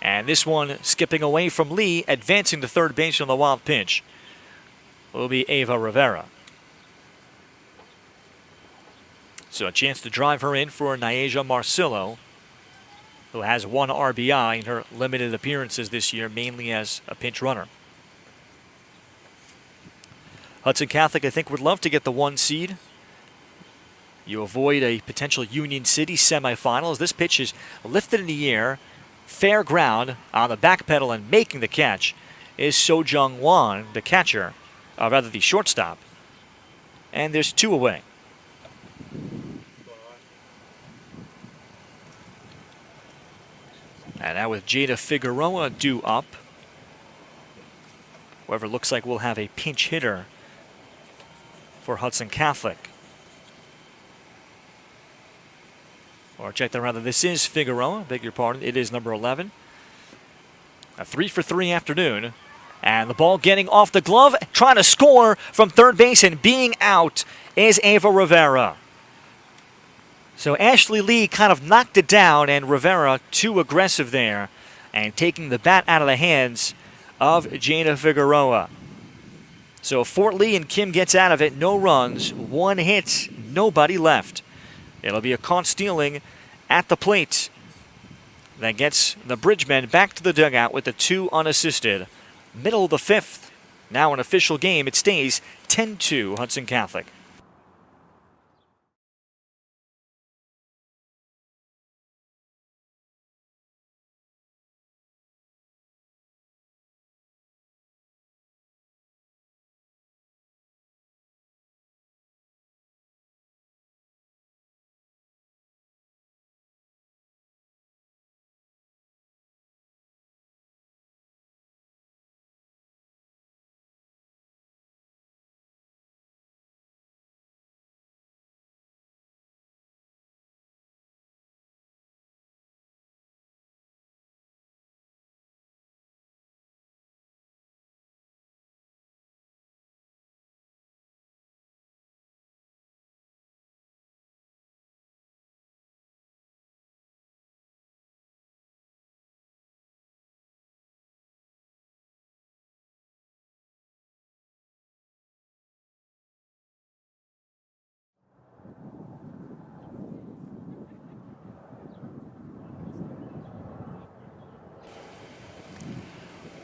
And this one skipping away from Lee, advancing to third base on the wild pitch, will be Ava Rivera. So a chance to drive her in for Nyasia Marcillo, who has 1 RBI in her limited appearances this year, mainly as a pinch runner. Hudson Catholic, I think, would love to get the 1 seed. You avoid a potential Union City semifinal as this pitch is lifted in the air. Fair ground on the back pedal, and making the catch is So Jung Won, the catcher, rather the shortstop. And there's 2 away. And now with Jada Figueroa due up. However, looks like we'll have a pinch hitter for Hudson Catholic. Or check that rather, this is Figueroa, beg your pardon, it is number 11. A 3-for-3 afternoon. And the ball getting off the glove, trying to score from third base, and being out is Ava Rivera. So Ashley Lee kind of knocked it down, and Rivera too aggressive there, and taking the bat out of the hands of Jada Figueroa. So Fort Lee and Kim gets out of it, no runs, 1 hit, nobody left. It'll be a caught stealing at the plate that gets the Bridgemen back to the dugout with the 2 unassisted. Middle of the 5th. Now an official game. It stays 10-2 Hudson Catholic.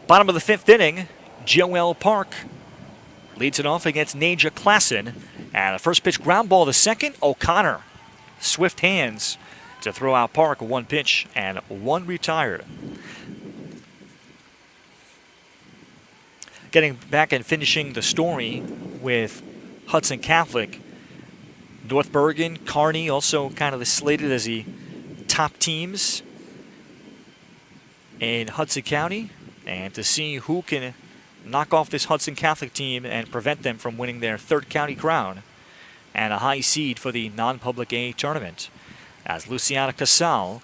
Bottom of the 5th inning, Joel Park leads it off against Naja Klassen. And the first pitch ground ball to second, O'Connor. Swift hands to throw out Park, 1 pitch and 1 retired. Getting back and finishing the story with Hudson Catholic. North Bergen, Kearney also kind of slated as the top teams in Hudson County. And to see who can knock off this Hudson Catholic team and prevent them from winning their 3rd county crown and a high seed for the non-public A tournament. As Luciana Casal,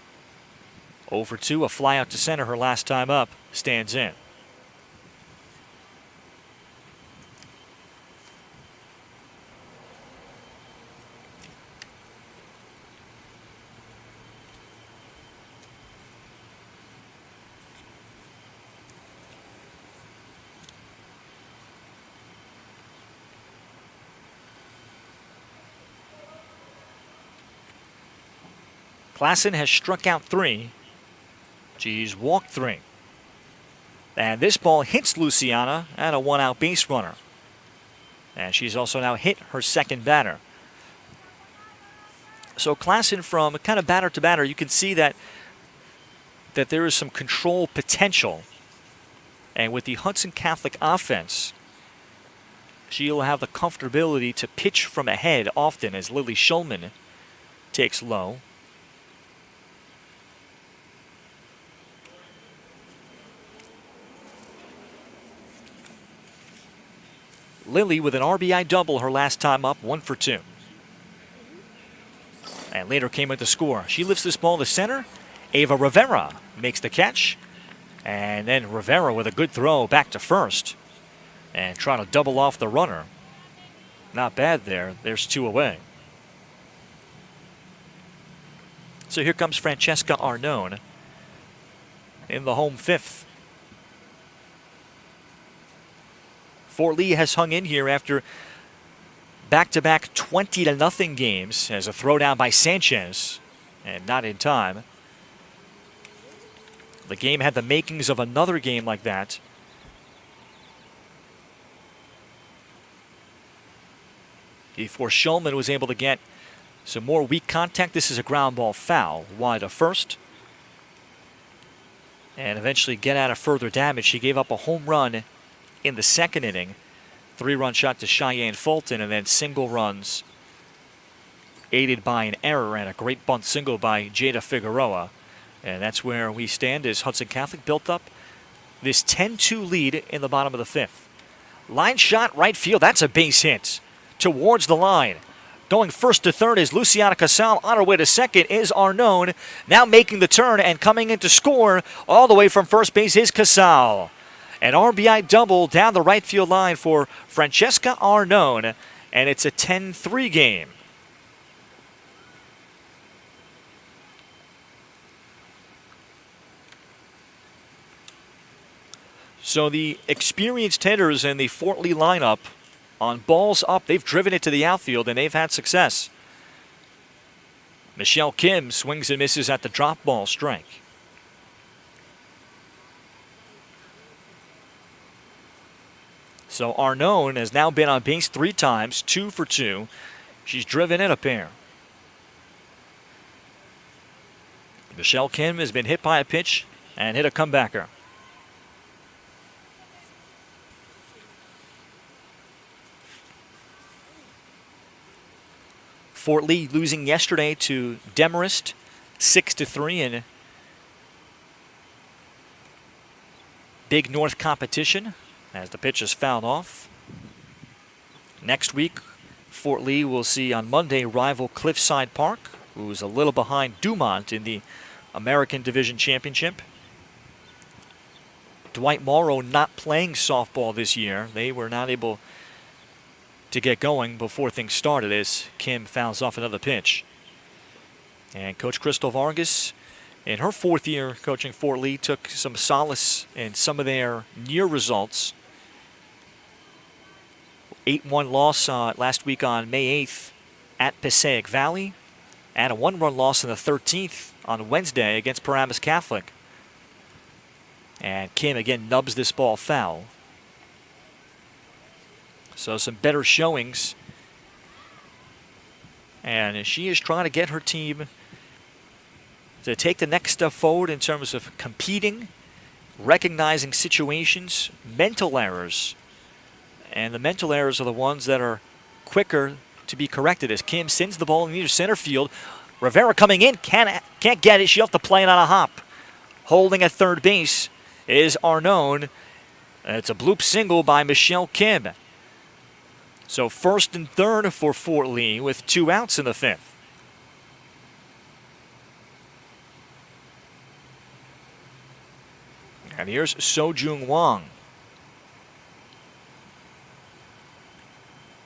0-for-2, a fly out to center her last time up, stands in. Klassen has struck out 3. She's walked 3. And this ball hits Luciana and a 1-out base runner. And she's also now hit her 2nd batter. So Klassen, from kind of batter to batter, you can see that there is some control potential. And with the Hudson Catholic offense, she'll have the comfortability to pitch from ahead often as Lily Schulman takes low. Lily with an RBI double her last time up, 1-for-2. And later came with the score. She lifts this ball to center. Ava Rivera makes the catch. And then Rivera with a good throw back to first. And trying to double off the runner. Not bad there. There's 2 away. So here comes Francesca Arnone in the home 5th. Fort Lee has hung in here after back-to-back 20-0 games as a throwdown by Sanchez, and not in time. The game had the makings of another game like that. Before Shulman was able to get some more weak contact. This is a ground ball foul, wide of first. And eventually get out of further damage. She gave up a home run in the 2nd inning. 3-run shot to Cheyenne Fulton, and then single runs aided by an error and a great bunt single by Jada Figueroa. And that's where we stand as Hudson Catholic built up this 10-2 lead in the bottom of the 5th. Line shot right field. That's a base hit towards the line. Going first to third is Luciana Casal. On her way to second is Arnone. Now making the turn and coming in to score all the way from first base is Casal. An RBI double down the right field line for Francesca Arnone, and it's a 10-3 game. So the experienced hitters in the Fort Lee lineup on balls up, they've driven it to the outfield and they've had success. Michelle Kim swings and misses at the drop ball strike. So Arnone has now been on base 3 times, 2 for 2. She's driven in a pair. Michelle Kim has been hit by a pitch and hit a comebacker. Fort Lee losing yesterday to Demarest 6-3 in Big North competition as the pitch is fouled off. Next week, Fort Lee will see on Monday rival Cliffside Park, who's a little behind Dumont in the American Division Championship. Dwight Morrow not playing softball this year. They were not able to get going before things started as Kim fouls off another pitch. And Coach Crystal Vargas, in her 4th year coaching Fort Lee, took some solace in some of their near results. 8-1 loss last week on May 8th at Passaic Valley, and a 1-run loss in the 13th on Wednesday against Paramus Catholic. And Kim again nubs this ball foul. So some better showings. And she is trying to get her team to take the next step forward in terms of competing, recognizing situations, mental errors. And the mental errors are the ones that are quicker to be corrected as Kim sends the ball in near center field. Rivera coming in, can't get it. She'll have to play it on a hop. Holding at third base is Arnone. It's a bloop single by Michelle Kim. So first and third for Fort Lee with 2 outs in the 5th. And here's Sojung Wang.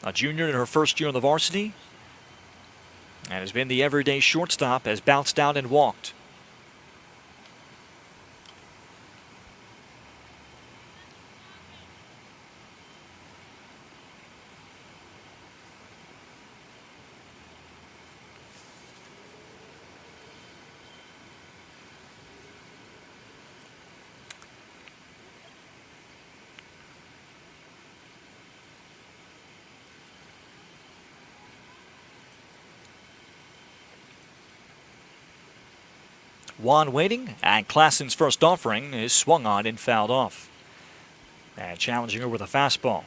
A junior in her first year on the varsity. And has been the everyday shortstop, has bounced out and walked. Juan waiting, and Klassen's first offering is swung on and fouled off. And challenging her with a fastball.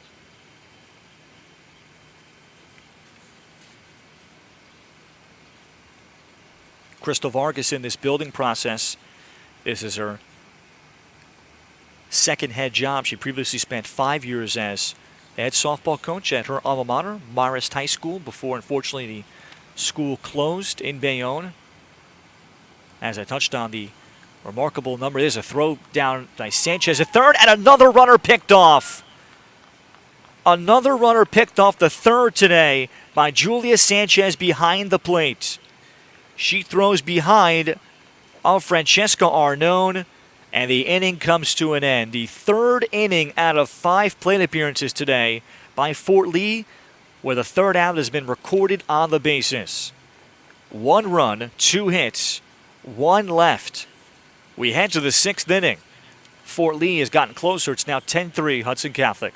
Crystal Vargas in this building process. This is her second head job. She previously spent 5 years as head softball coach at her alma mater, Marist High School, before unfortunately the school closed in Bayonne. as I touched on the remarkable number. There's a throw down by Sanchez at third, and another runner picked off. Another runner picked off the third today by Julia Sanchez behind the plate. She throws behind of Francesca Arnone, and the inning comes to an end. The third inning out of 5 plate appearances today by Fort Lee, where the third out has been recorded on the bases. 1 run, 2 hits, 1 left. We head to the 6th inning. Fort Lee has gotten closer. It's now 10-3 Hudson Catholic.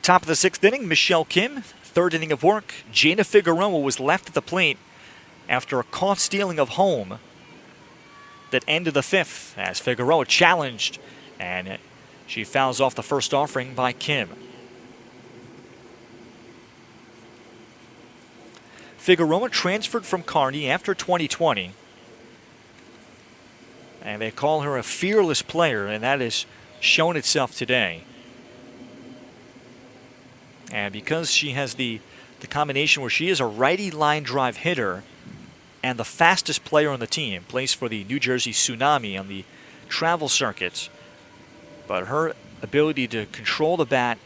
Top of the 6th inning, Michelle Kim. 3rd inning of work. Jana Figueroa was left at the plate after a caught stealing of home that ended the 5th as Figueroa challenged, and she fouls off the first offering by Kim. Figueroa transferred from Kearney after 2020, and they call her a fearless player, and that has shown itself today. And because she has the combination where she is a righty line drive hitter and the fastest player on the team, plays for the New Jersey Tsunami on the travel circuits, but her ability to control the bat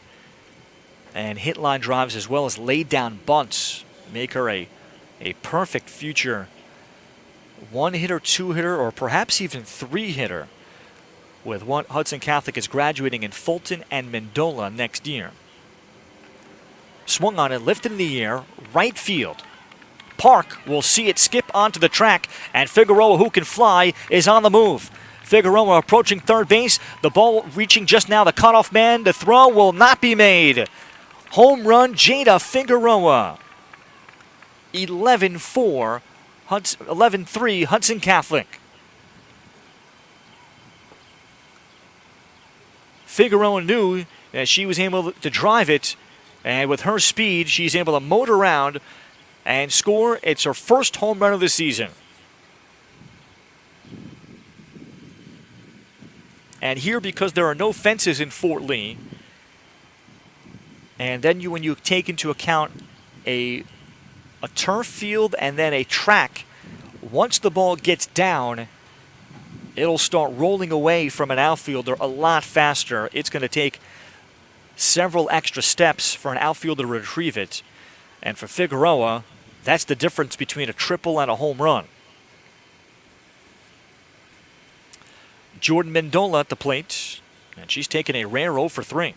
and hit line drives as well as lay down bunts make her a perfect future 1-hitter, 2-hitter, or perhaps even 3-hitter with what Hudson Catholic is graduating in Fulton and Mendola next year. Swung on it, lifted in the air, right field. Park will see it skip onto the track, and Figueroa, who can fly, is on the move. Figueroa approaching third base. The ball reaching just now the cutoff man. The throw will not be made. Home run, Jada Figueroa. 11-3 Hudson Catholic. Figueroa knew that she was able to drive it, and with her speed, she's able to motor around and score. It's her first home run of the season. And here, because there are no fences in Fort Lee, and then when you take into account a turf field and then a track, once the ball gets down, it'll start rolling away from an outfielder a lot faster. It's going to take several extra steps for an outfielder to retrieve it. And for Figueroa, that's the difference between a triple and a home run. Jordan Mendola at the plate, and she's taken a rare 0 for 3.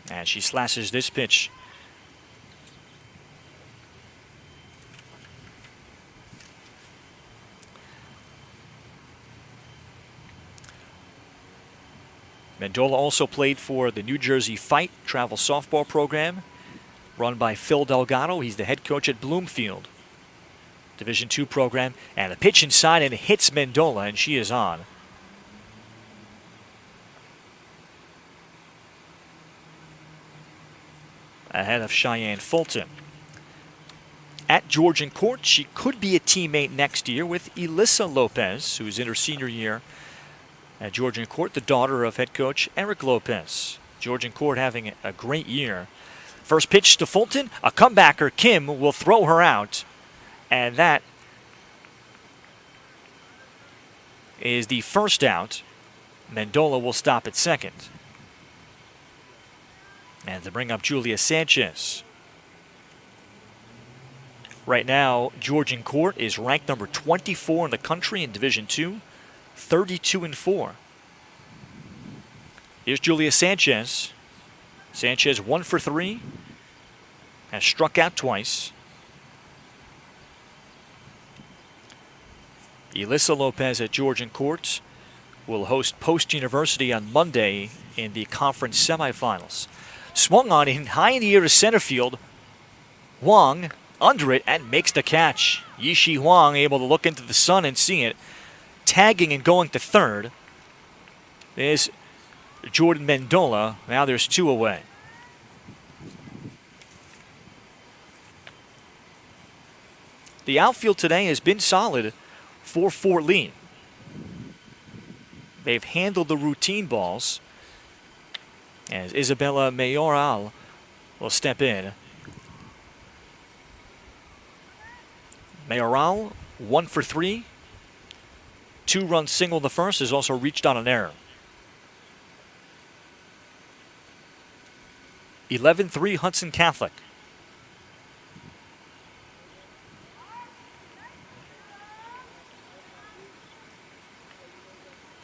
And she slashes this pitch. Mendola also played for the New Jersey Fight travel softball program run by Phil Delgado. He's the head coach at Bloomfield Division II program. And the pitch inside and hits Mendola, and she is on. Ahead of Cheyenne Fulton. At Georgian Court, she could be a teammate next year with Elissa Lopez, who's in her senior year at Georgian Court, the daughter of head coach Eric Lopez. Georgian Court having a great year. First pitch to Fulton, a comebacker. Kim will throw her out, and that is the first out. Mendola will stop at second. And to bring up Julia Sanchez. Right now, Georgian Court is ranked number 24 in the country in Division II, 32-4. Here's Julia Sanchez. Sanchez 1 for 3, has struck out twice. Elissa Lopez at Georgian Court will host Post University on Monday in the conference semifinals. Swung on in high in the air to center field. Huang under it and makes the catch. Yishi Huang able to look into the sun and see it. Tagging and going to third is Jordan Mendola. Now there's 2 away. The outfield today has been solid for Fort Lee. They've handled the routine balls as Isabella Mayoral will step in. Mayoral 1 for 3. 2-run single in the first, has also reached on an error. 11-3 Hudson Catholic.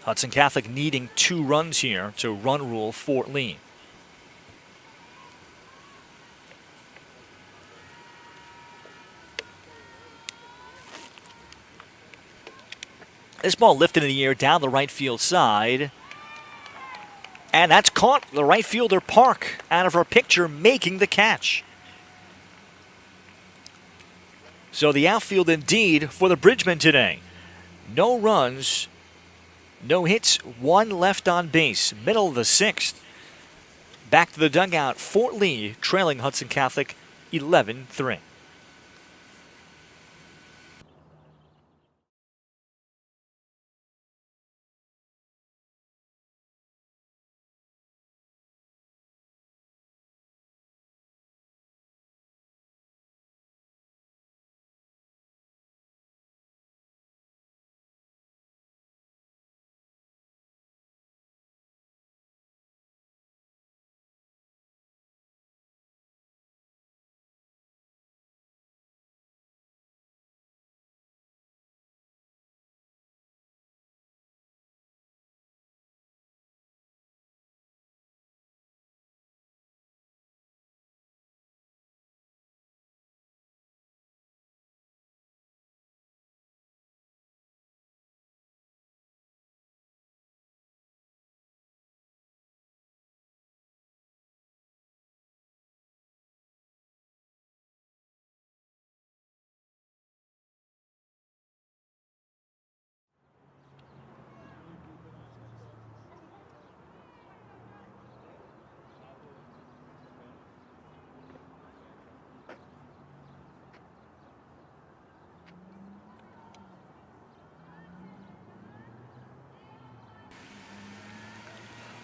Hudson Catholic needing 2 runs here to run rule Fort Lee. This ball lifted in the air down the right field side. And that's caught. The right fielder Park out of her picture making the catch. So the outfield indeed for the Bridgemen today. No runs, no hits, 1 left on base. Middle of the 6th. Back to the dugout, Fort Lee trailing Hudson Catholic 11-3.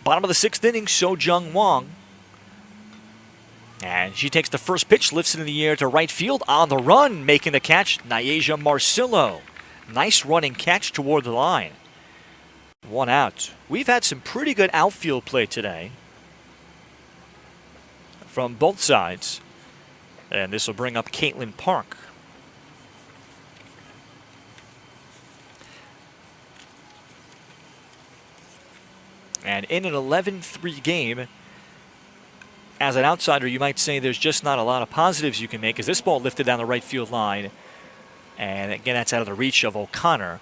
Bottom of the 6th inning, Sojung Wong. And she takes the first pitch, lifts it in the air to right field. On the run, making the catch, Nyasia Marcillo. Nice running catch toward the line. 1 out. We've had some pretty good outfield play today from both sides. And this will bring up Caitlin Park. And in an 11-3 game, as an outsider, you might say there's just not a lot of positives you can make as this ball lifted down the right field line. And again, that's out of the reach of O'Connor.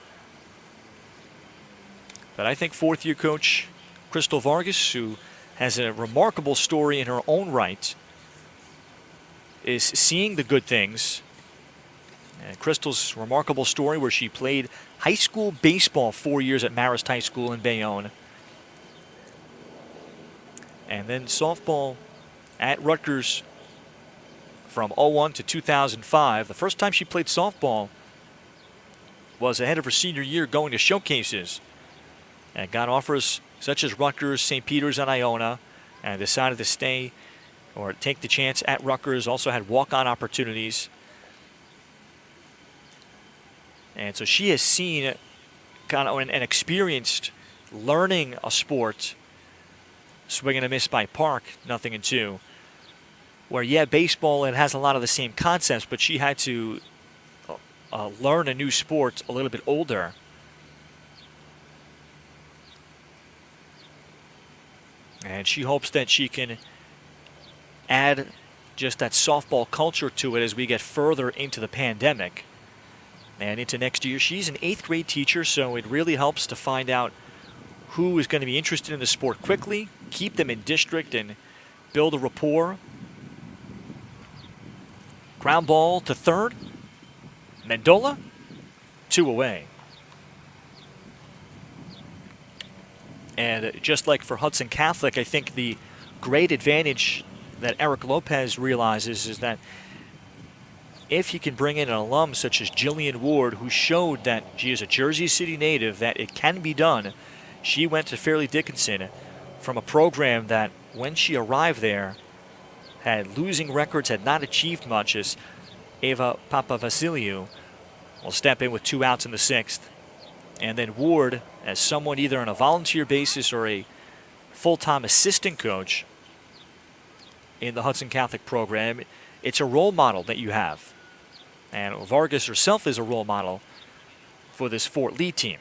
But I think 4th-year coach Crystal Vargas, who has a remarkable story in her own right, is seeing the good things. And Crystal's remarkable story where she played high school baseball 4 years at Marist High School in Bayonne. And then softball at Rutgers from 2001 to 2005. The first time she played softball was ahead of her senior year going to showcases. And got offers such as Rutgers, St. Peter's, and Iona. And decided to stay or take the chance at Rutgers. Also had walk-on opportunities. And so she has seen kind of an experienced learning a sport. Swing and a miss by Park, 0-2. Where, yeah, baseball, it has a lot of the same concepts, but she had to learn a new sport a little bit older. And she hopes that she can add just that softball culture to it as we get further into the pandemic and into next year. She's an 8th grade teacher, so it really helps to find out who is going to be interested in the sport quickly, keep them in district, and build a rapport. Ground ball to third. Mendola, 2 away. And just like for Hudson Catholic, I think the great advantage that Eric Lopez realizes is that if he can bring in an alum such as Jillian Ward, who showed that she is a Jersey City native, that it can be done. She went to Fairleigh Dickinson from a program that, when she arrived there, had losing records, had not achieved much, as Eva Papavasiliou will step in with 2 outs in the 6th. And then Ward, as someone either on a volunteer basis or a full-time assistant coach in the Hudson Catholic program, it's a role model that you have. And Vargas herself is a role model for this Fort Lee team.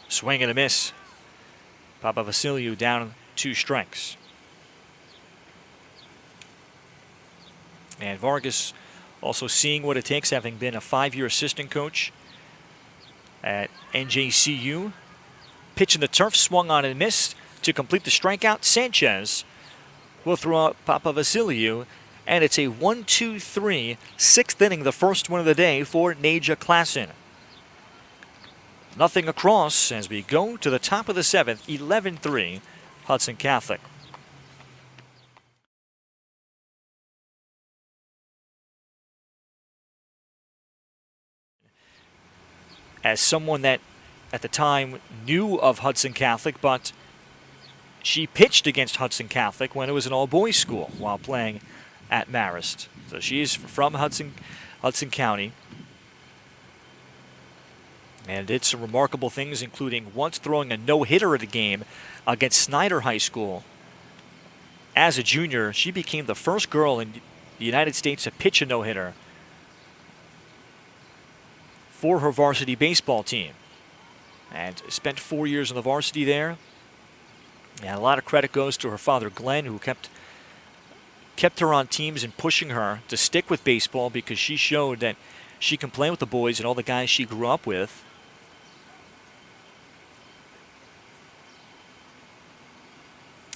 Swing and a miss. Papavasiliou down 2 strikes. And Vargas also seeing what it takes, having been a 5-year assistant coach at NJCU. Pitch in the turf, swung on and missed to complete the strikeout. Sanchez will throw out Papavasiliou, and it's a 1-2-3, 6th inning, the first one of the day for Naja Klassen. Nothing across as we go to the top of the 7th, 11-3, Hudson Catholic. As someone that at the time knew of Hudson Catholic, but she pitched against Hudson Catholic when it was an all-boys school while playing at Marist. So she's from Hudson County. And did some remarkable things, including once throwing a no-hitter at a game against Snyder High School. As a junior, she became the first girl in the United States to pitch a no-hitter for her varsity baseball team. And spent 4 years on the varsity there. And a lot of credit goes to her father, Glenn, who kept her on teams and pushing her to stick with baseball, because she showed that she can play with the boys and all the guys she grew up with.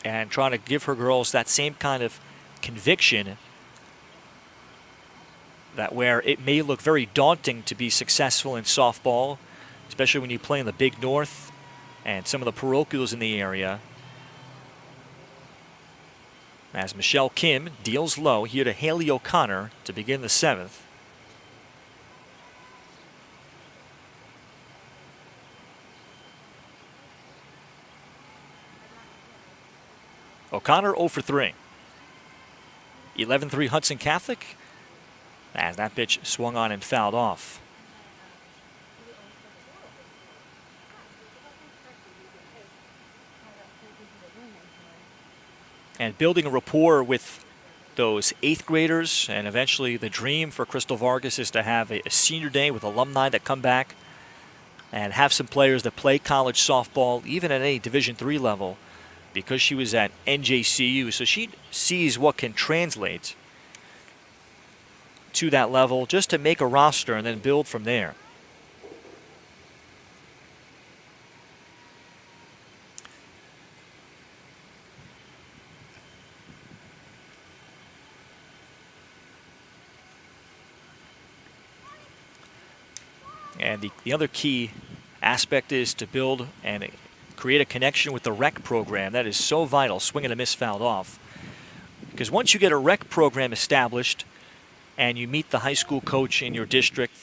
And trying to give her girls that same kind of conviction, that where it may look very daunting to be successful in softball, especially when you play in the Big North and some of the parochials in the area. As Michelle Kim deals low here to Haley O'Connor to begin the 7th. O'Connor 0 for 3. 11-3 Hudson Catholic, as that pitch swung on and fouled off. And building a rapport with those 8th graders, and eventually the dream for Crystal Vargas is to have a senior day with alumni that come back and have some players that play college softball, even at a Division III level, because she was at NJCU. So she sees what can translate to that level, just to make a roster and then build from there. And the other key aspect is to build and create a connection with the rec program. That is so vital. Swing and a miss, fouled off. Because once you get a rec program established and you meet the high school coach in your district,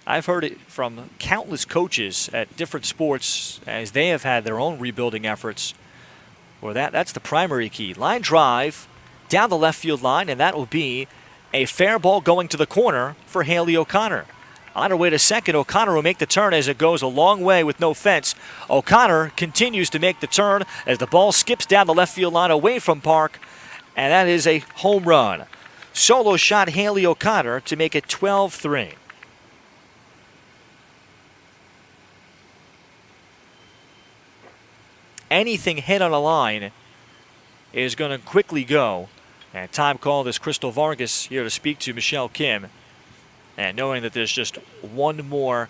I've heard it from countless coaches at different sports as they have had their own rebuilding efforts, where that's the primary key. Line drive down the left field line, and that will be A fair ball going to the corner for Haley O'Connor. On her way to second, O'Connor will make the turn as it goes a long way with no fence. O'Connor continues to make the turn as the ball skips down the left field line away from Park, and that is a home run. Solo shot Haley O'Connor to make it 12-3. Anything hit on a line is going to quickly go. And time called is Crystal Vargas here to speak to Michelle Kim. And knowing that there's just one more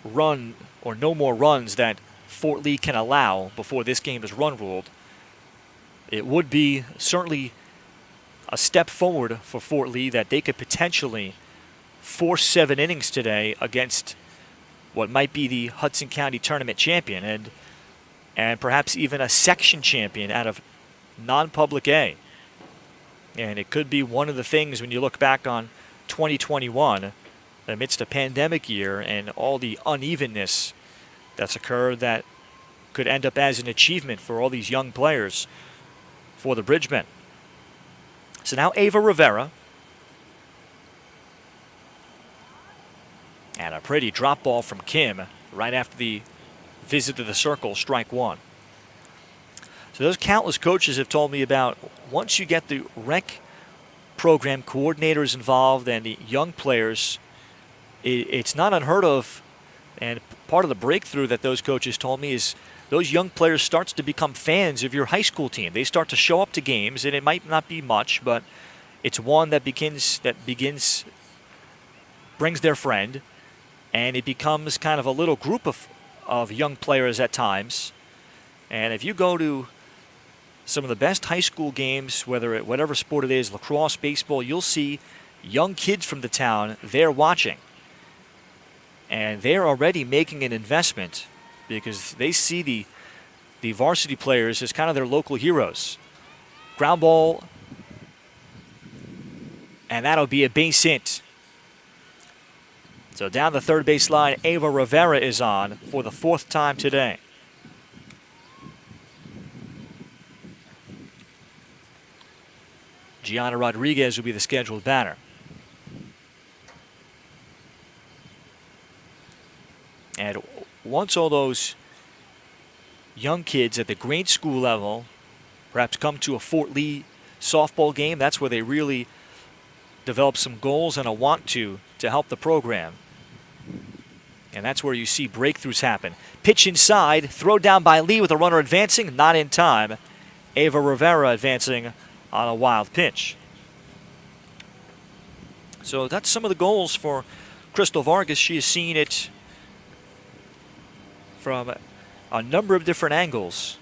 run or no more runs that Fort Lee can allow before this game is run ruled, it would be certainly a step forward for Fort Lee that they could potentially force 7 innings today against what might be the Hudson County Tournament champion and perhaps even a section champion out of non-public A. And it could be one of the things when you look back on 2021, amidst a pandemic year and all the unevenness that's occurred, that could end up as an achievement for all these young players for the Bridgemen. So now Ava Rivera. And a pretty drop ball from Kim right after the visit to the circle, strike one. So those countless coaches have told me about once you get the rec program coordinators involved and the young players, it's not unheard of. And part of the breakthrough that those coaches told me is those young players starts to become fans of your high school team. They start to show up to games, and it might not be much, but it's one that brings their friend, and it becomes kind of a little group of young players at times. And if you go to some of the best high school games, whatever sport it is, lacrosse, baseball, you'll see young kids from the town there watching. And they're already making an investment because they see the varsity players as kind of their local heroes. Ground ball, and that'll be a base hit. So down the third base line, Ava Rivera is on for the 4th time today. Gianna Rodriguez will be the scheduled batter. And once all those young kids at the grade school level perhaps come to a Fort Lee softball game, that's where they really develop some goals and a want to help the program. And that's where you see breakthroughs happen. Pitch inside, throw down by Lee with a runner advancing, not in time. Ava Rivera advancing on a wild pitch. So that's some of the goals for Crystal Vargas. She has seen it from a number of different angles.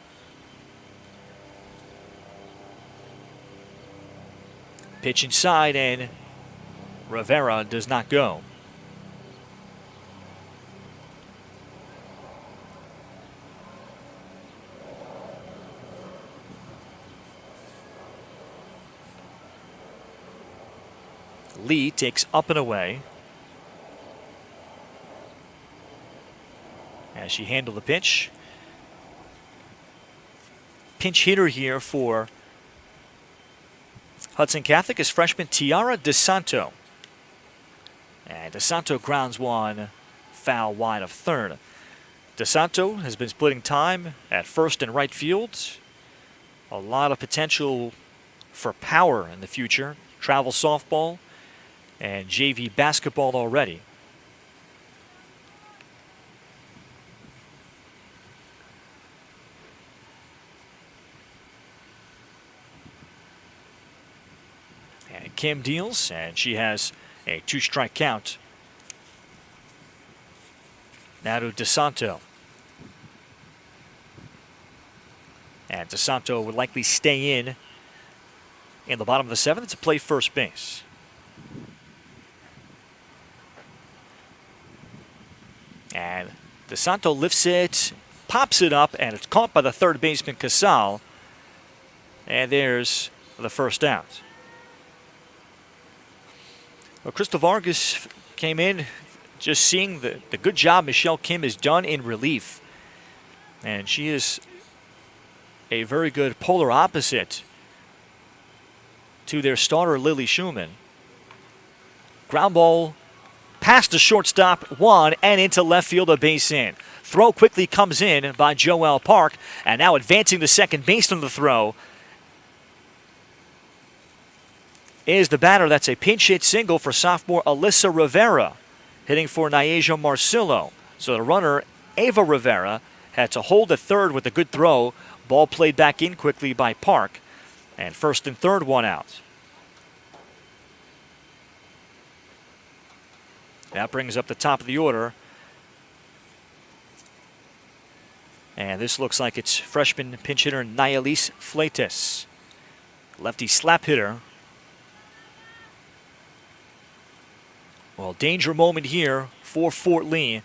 Pitch inside, and Rivera does not go. Lee takes up and away as she handled the pitch. Pinch hitter here for Hudson Catholic is freshman Tiara DeSanto. And DeSanto grounds one foul wide of third. DeSanto has been splitting time at first and right field. A lot of potential for power in the future. Travel softball and JV basketball already. And Kim deals, and she has a 2-strike count. Now to DeSanto. And DeSanto would likely stay in the bottom of the 7th to play first base. And DeSanto lifts it, pops it up, and it's caught by the third baseman Casal. And there's the first out. Well, Crystal Vargas came in just seeing the good job Michelle Kim has done in relief. And she is a very good polar opposite to their starter, Lily Schumann. Ground ball past the shortstop, one, and into left field, a base hit. Throw quickly comes in by Joel Park, and now advancing to second base on the throw is the batter. That's a pinch hit single for sophomore Alyssa Rivera, hitting for Nyasia Marcillo. So the runner, Ava Rivera, had to hold at third with a good throw. Ball played back in quickly by Park, and first and third, one out. That brings up the top of the order. And this looks like it's freshman pinch hitter Nayalise Fleitas. Lefty slap hitter. Well, danger moment here for Fort Lee.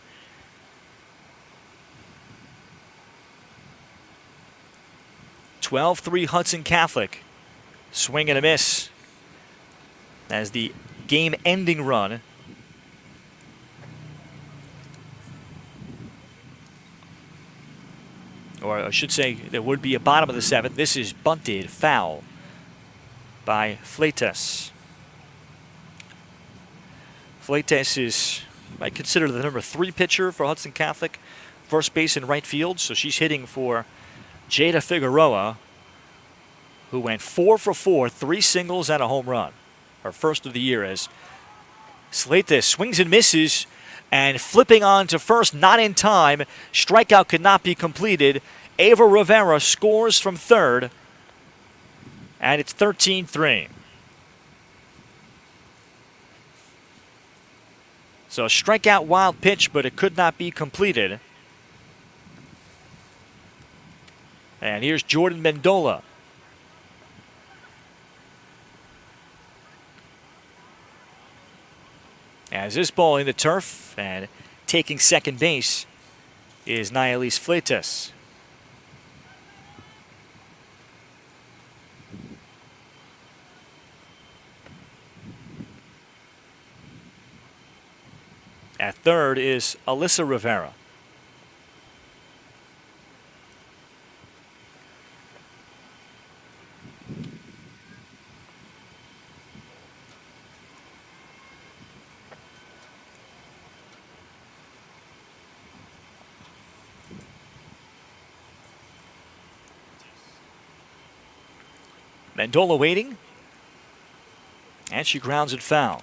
(12-3) Hudson Catholic. Swing and a miss as the game-ending run. Or I should say there would be a bottom of the seventh. This is bunted foul by Fleitas. Fleitas is, I consider, the number 3 pitcher for Hudson Catholic, first base and right field. So she's hitting for Jada Figueroa, who went 4 for 4, 3 singles and a home run. Her first of the year as Fleitas swings and misses, and flipping on to first, not in time. Strikeout could not be completed. Ava Rivera scores from third, and it's 13-3. So a strikeout wild pitch, but it could not be completed. And here's Jordan Mendola. As this ball in the turf, and taking second base is Nayalise Fleitas. At third is Alyssa Rivera. Mendola waiting, and she grounds it foul.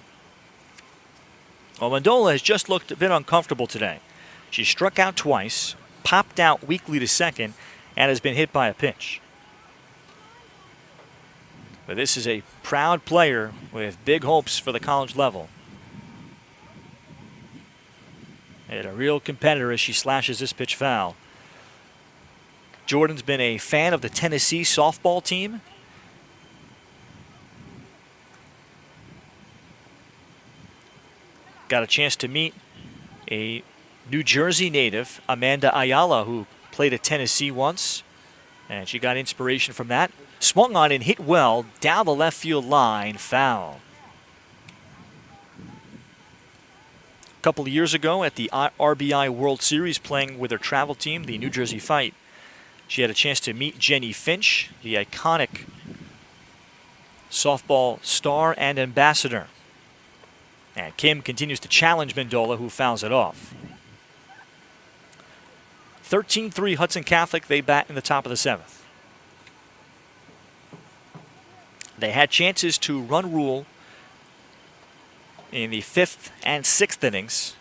Well, Mendola has just looked a bit uncomfortable today. She struck out twice, popped out weakly to second, and has been hit by a pitch. But this is a proud player with big hopes for the college level. And a real competitor as she slashes this pitch foul. Jordan's been a fan of the Tennessee softball team. Got a chance to meet a New Jersey native, Amanda Ayala, who played at Tennessee once. And she got inspiration from that. Swung on and hit well down the left field line. Foul. A couple of years ago at the RBI World Series, playing with her travel team, the New Jersey Fight, she had a chance to meet Jenny Finch, the iconic softball star and ambassador. And Kim continues to challenge Mendola, who fouls it off. 13-3 Hudson Catholic. They bat in the top of the seventh. They had chances to run rule in the 5th and 6th innings.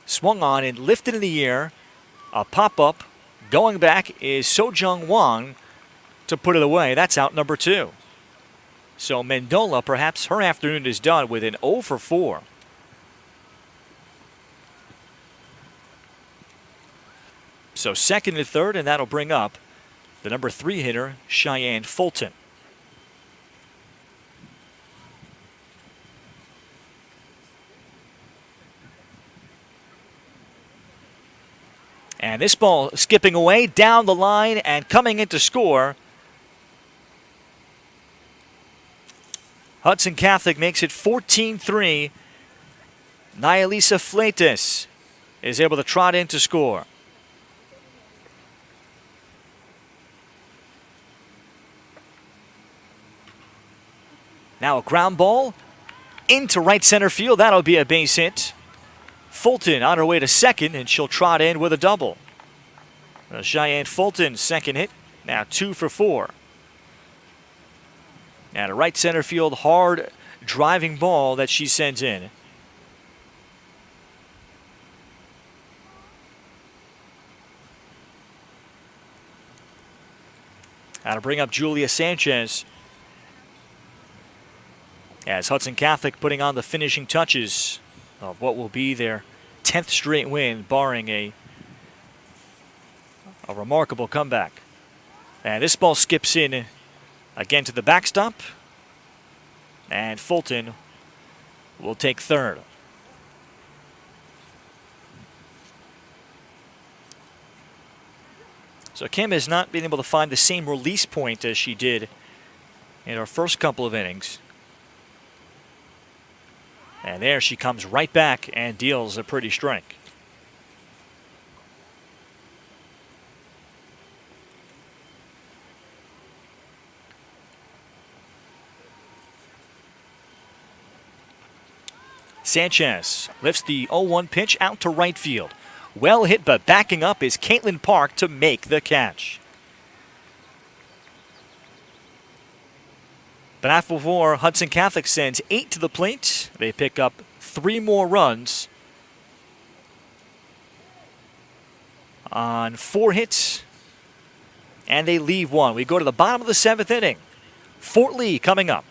Swung on and lifted in the air. A pop-up going back is Sojung Wang to put it away. That's out number 2. So Mendola, perhaps her afternoon is done with an 0 for 4. So second and third, and that'll bring up the number 3 hitter, Cheyenne Fulton. And this ball skipping away down the line and coming in to score. Hudson Catholic makes it 14-3. Nayalise Fleitas is able to trot in to score. Now a ground ball into right center field. That'll be a base hit. Fulton on her way to second, and she'll trot in with a double. Cheyenne Fulton's second hit, now 2 for 4. And a right center field hard driving ball that she sends in. Now to bring up Julia Sanchez, as Hudson Catholic putting on the finishing touches of what will be their 10th straight win, barring a remarkable comeback. And this ball skips in again to the backstop, and Fulton will take third. So Kim has not been able to find the same release point as she did in her first couple of innings. And there she comes right back and deals a pretty strike. Sanchez lifts the 0-1 pitch out to right field. Well hit, but backing up is Caitlin Park to make the catch. But after 4, Hudson Catholic sends 8 to the plate. They pick up 3 more runs on 4 hits, and they leave 1. We go to the bottom of the 7th inning. Fort Lee coming up.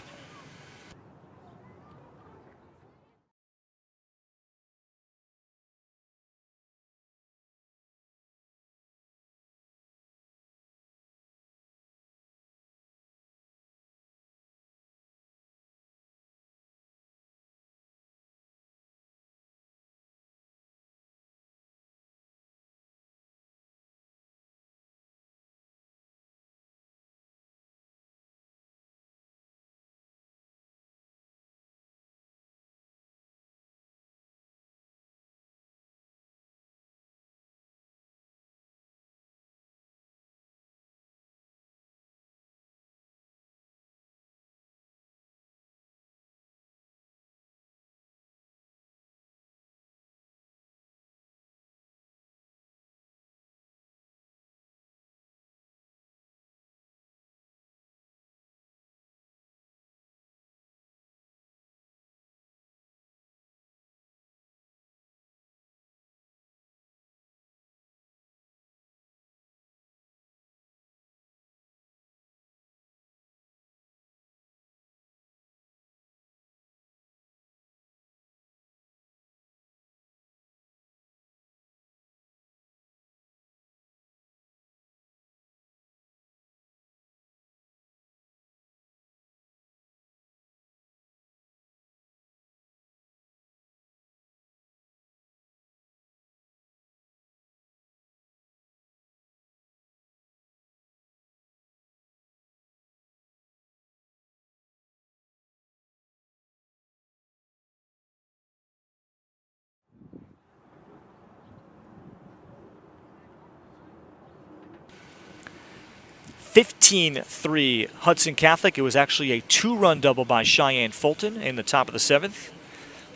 (15-3) Hudson Catholic. It was actually a 2-run double by Cheyenne Fulton in the top of the 7th.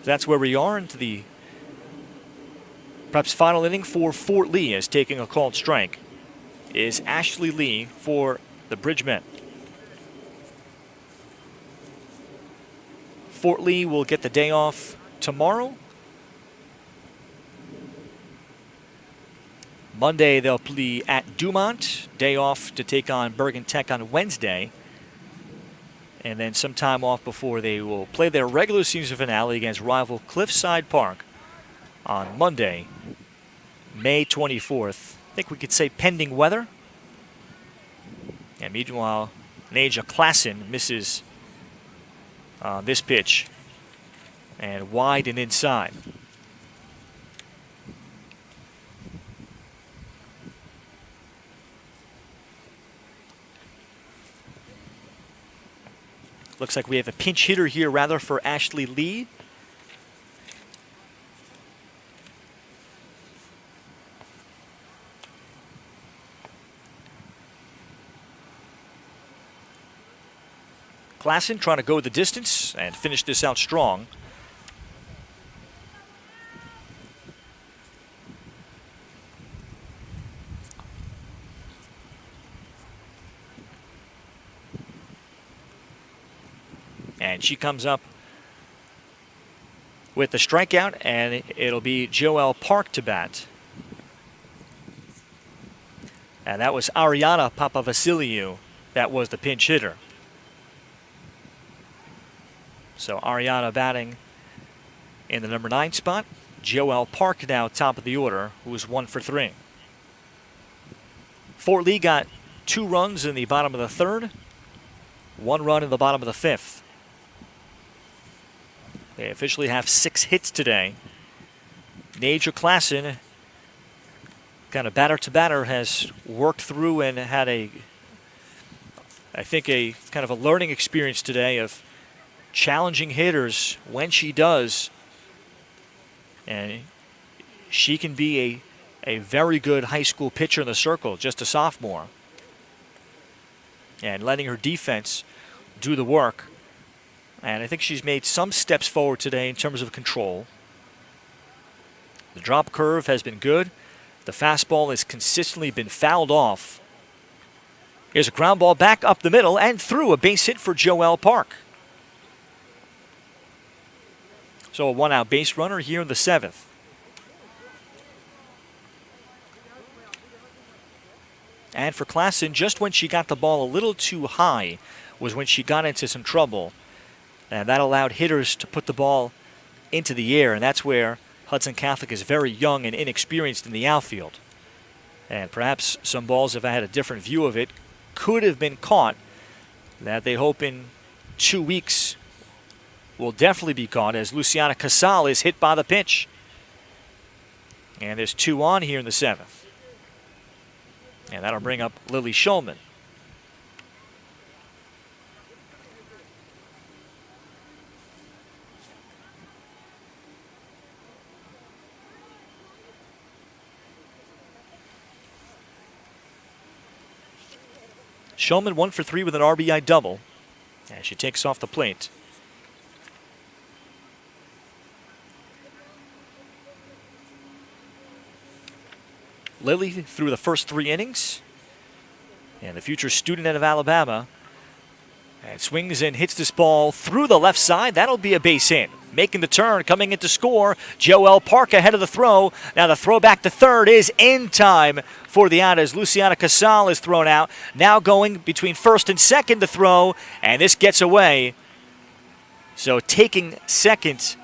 That's where we are into the perhaps final inning for Fort Lee, as taking a called strike is Ashley Lee for the Bridgemen. Fort Lee will get the day off tomorrow. Monday they'll play at Dumont. Day off to take on Bergen Tech on Wednesday. And then some time off before they will play their regular season finale against rival Cliffside Park on Monday, May 24th. I think we could say pending weather. And meanwhile, Naja Klassen misses this pitch, and wide and inside. Looks like we have a pinch hitter here, rather, for Ashley Lee. Klassen trying to go the distance and finish this out strong. And she comes up with the strikeout, and it'll be Joelle Park to bat. And that was Ariana Papavasiliou. That was the pinch hitter. So Ariana batting in the number 9 spot. Joelle Park now top of the order, who was 1 for 3. Fort Lee got 2 runs in the bottom of the 3rd, 1 run in the bottom of the 5th. They officially have 6 hits today. Naja Klassen, kind of batter to batter, has worked through and had I think a kind of a learning experience today of challenging hitters when she does. And she can be a very good high school pitcher in the circle, just a sophomore. And letting her defense do the work. And I think she's made some steps forward today in terms of control. The drop curve has been good. The fastball has consistently been fouled off. Here's a ground ball back up the middle and through, a base hit for Joelle Park. So a 1-out base runner here in the 7th. And for Klassen, just when she got the ball a little too high was when she got into some trouble. And that allowed hitters to put the ball into the air, and that's where Hudson Catholic is very young and inexperienced in the outfield. And perhaps some balls, if I had a different view of it, could have been caught that they hope in 2 weeks will definitely be caught, as Luciana Casal is hit by the pitch. And there's 2 on here in the 7th. And that'll bring up Lily Shulman. Shulman 1 for 3 with an RBI double as she takes off the plate. Lily through the first 3 innings. And the future student out of Alabama. And swings and hits this ball through the left side. That'll be a base hit. Making the turn, coming in to score. Joelle Park ahead of the throw. Now the throw back to third is in time for the out as Luciana Casal is thrown out. Now going between first and second to throw. And this gets away. So taking second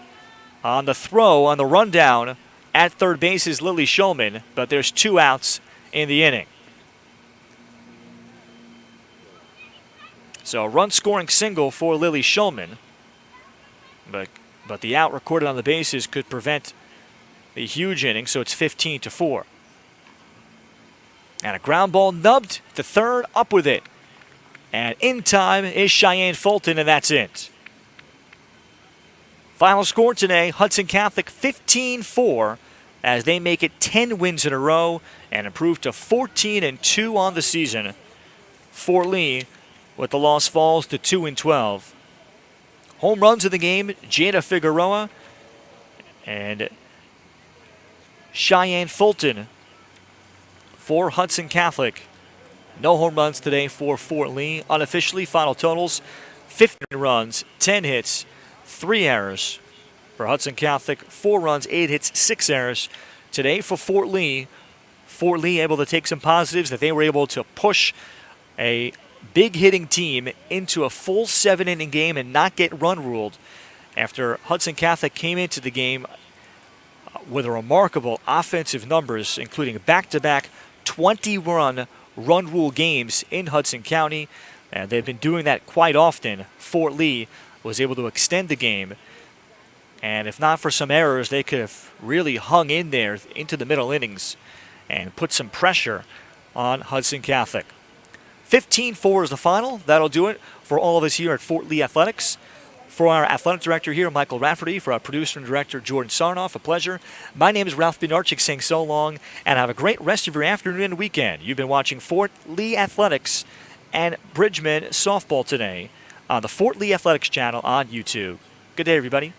on the throw, on the rundown at third base is Lily Shulman. But there's 2 outs in the inning. So a run-scoring single for Lily Shulman. But the out recorded on the bases could prevent a huge inning, so it's 15-4. And a ground ball nubbed to third, up with it. And in time is Cheyenne Fulton, and that's it. Final score today, Hudson Catholic 15-4 as they make it 10 wins in a row and improve to 14-2 on the season. Fort Lee, with the loss, falls to 2-12. Home runs of the game, Jada Figueroa and Cheyenne Fulton for Hudson Catholic. No home runs today for Fort Lee. Unofficially, final totals, 15 runs, 10 hits, 3 errors. For Hudson Catholic, 4 runs, 8 hits, 6 errors. Today for Fort Lee able to take some positives, that they were able to push a big hitting team into a full 7-inning game and not get run ruled after Hudson Catholic came into the game with remarkable offensive numbers, including back-to-back 20-run run rule games in Hudson County. And they've been doing that quite often. Fort Lee was able to extend the game. And if not for some errors, they could have really hung in there into the middle innings and put some pressure on Hudson Catholic. 15-4 is the final. That'll do it for all of us here at Fort Lee Athletics. For our athletic director here, Michael Rafferty, for our producer and director, Jordan Sarnoff, a pleasure. My name is Ralph Benarchik, saying so long, and have a great rest of your afternoon and weekend. You've been watching Fort Lee Athletics and Bridgman softball today on the Fort Lee Athletics channel on YouTube. Good day, everybody.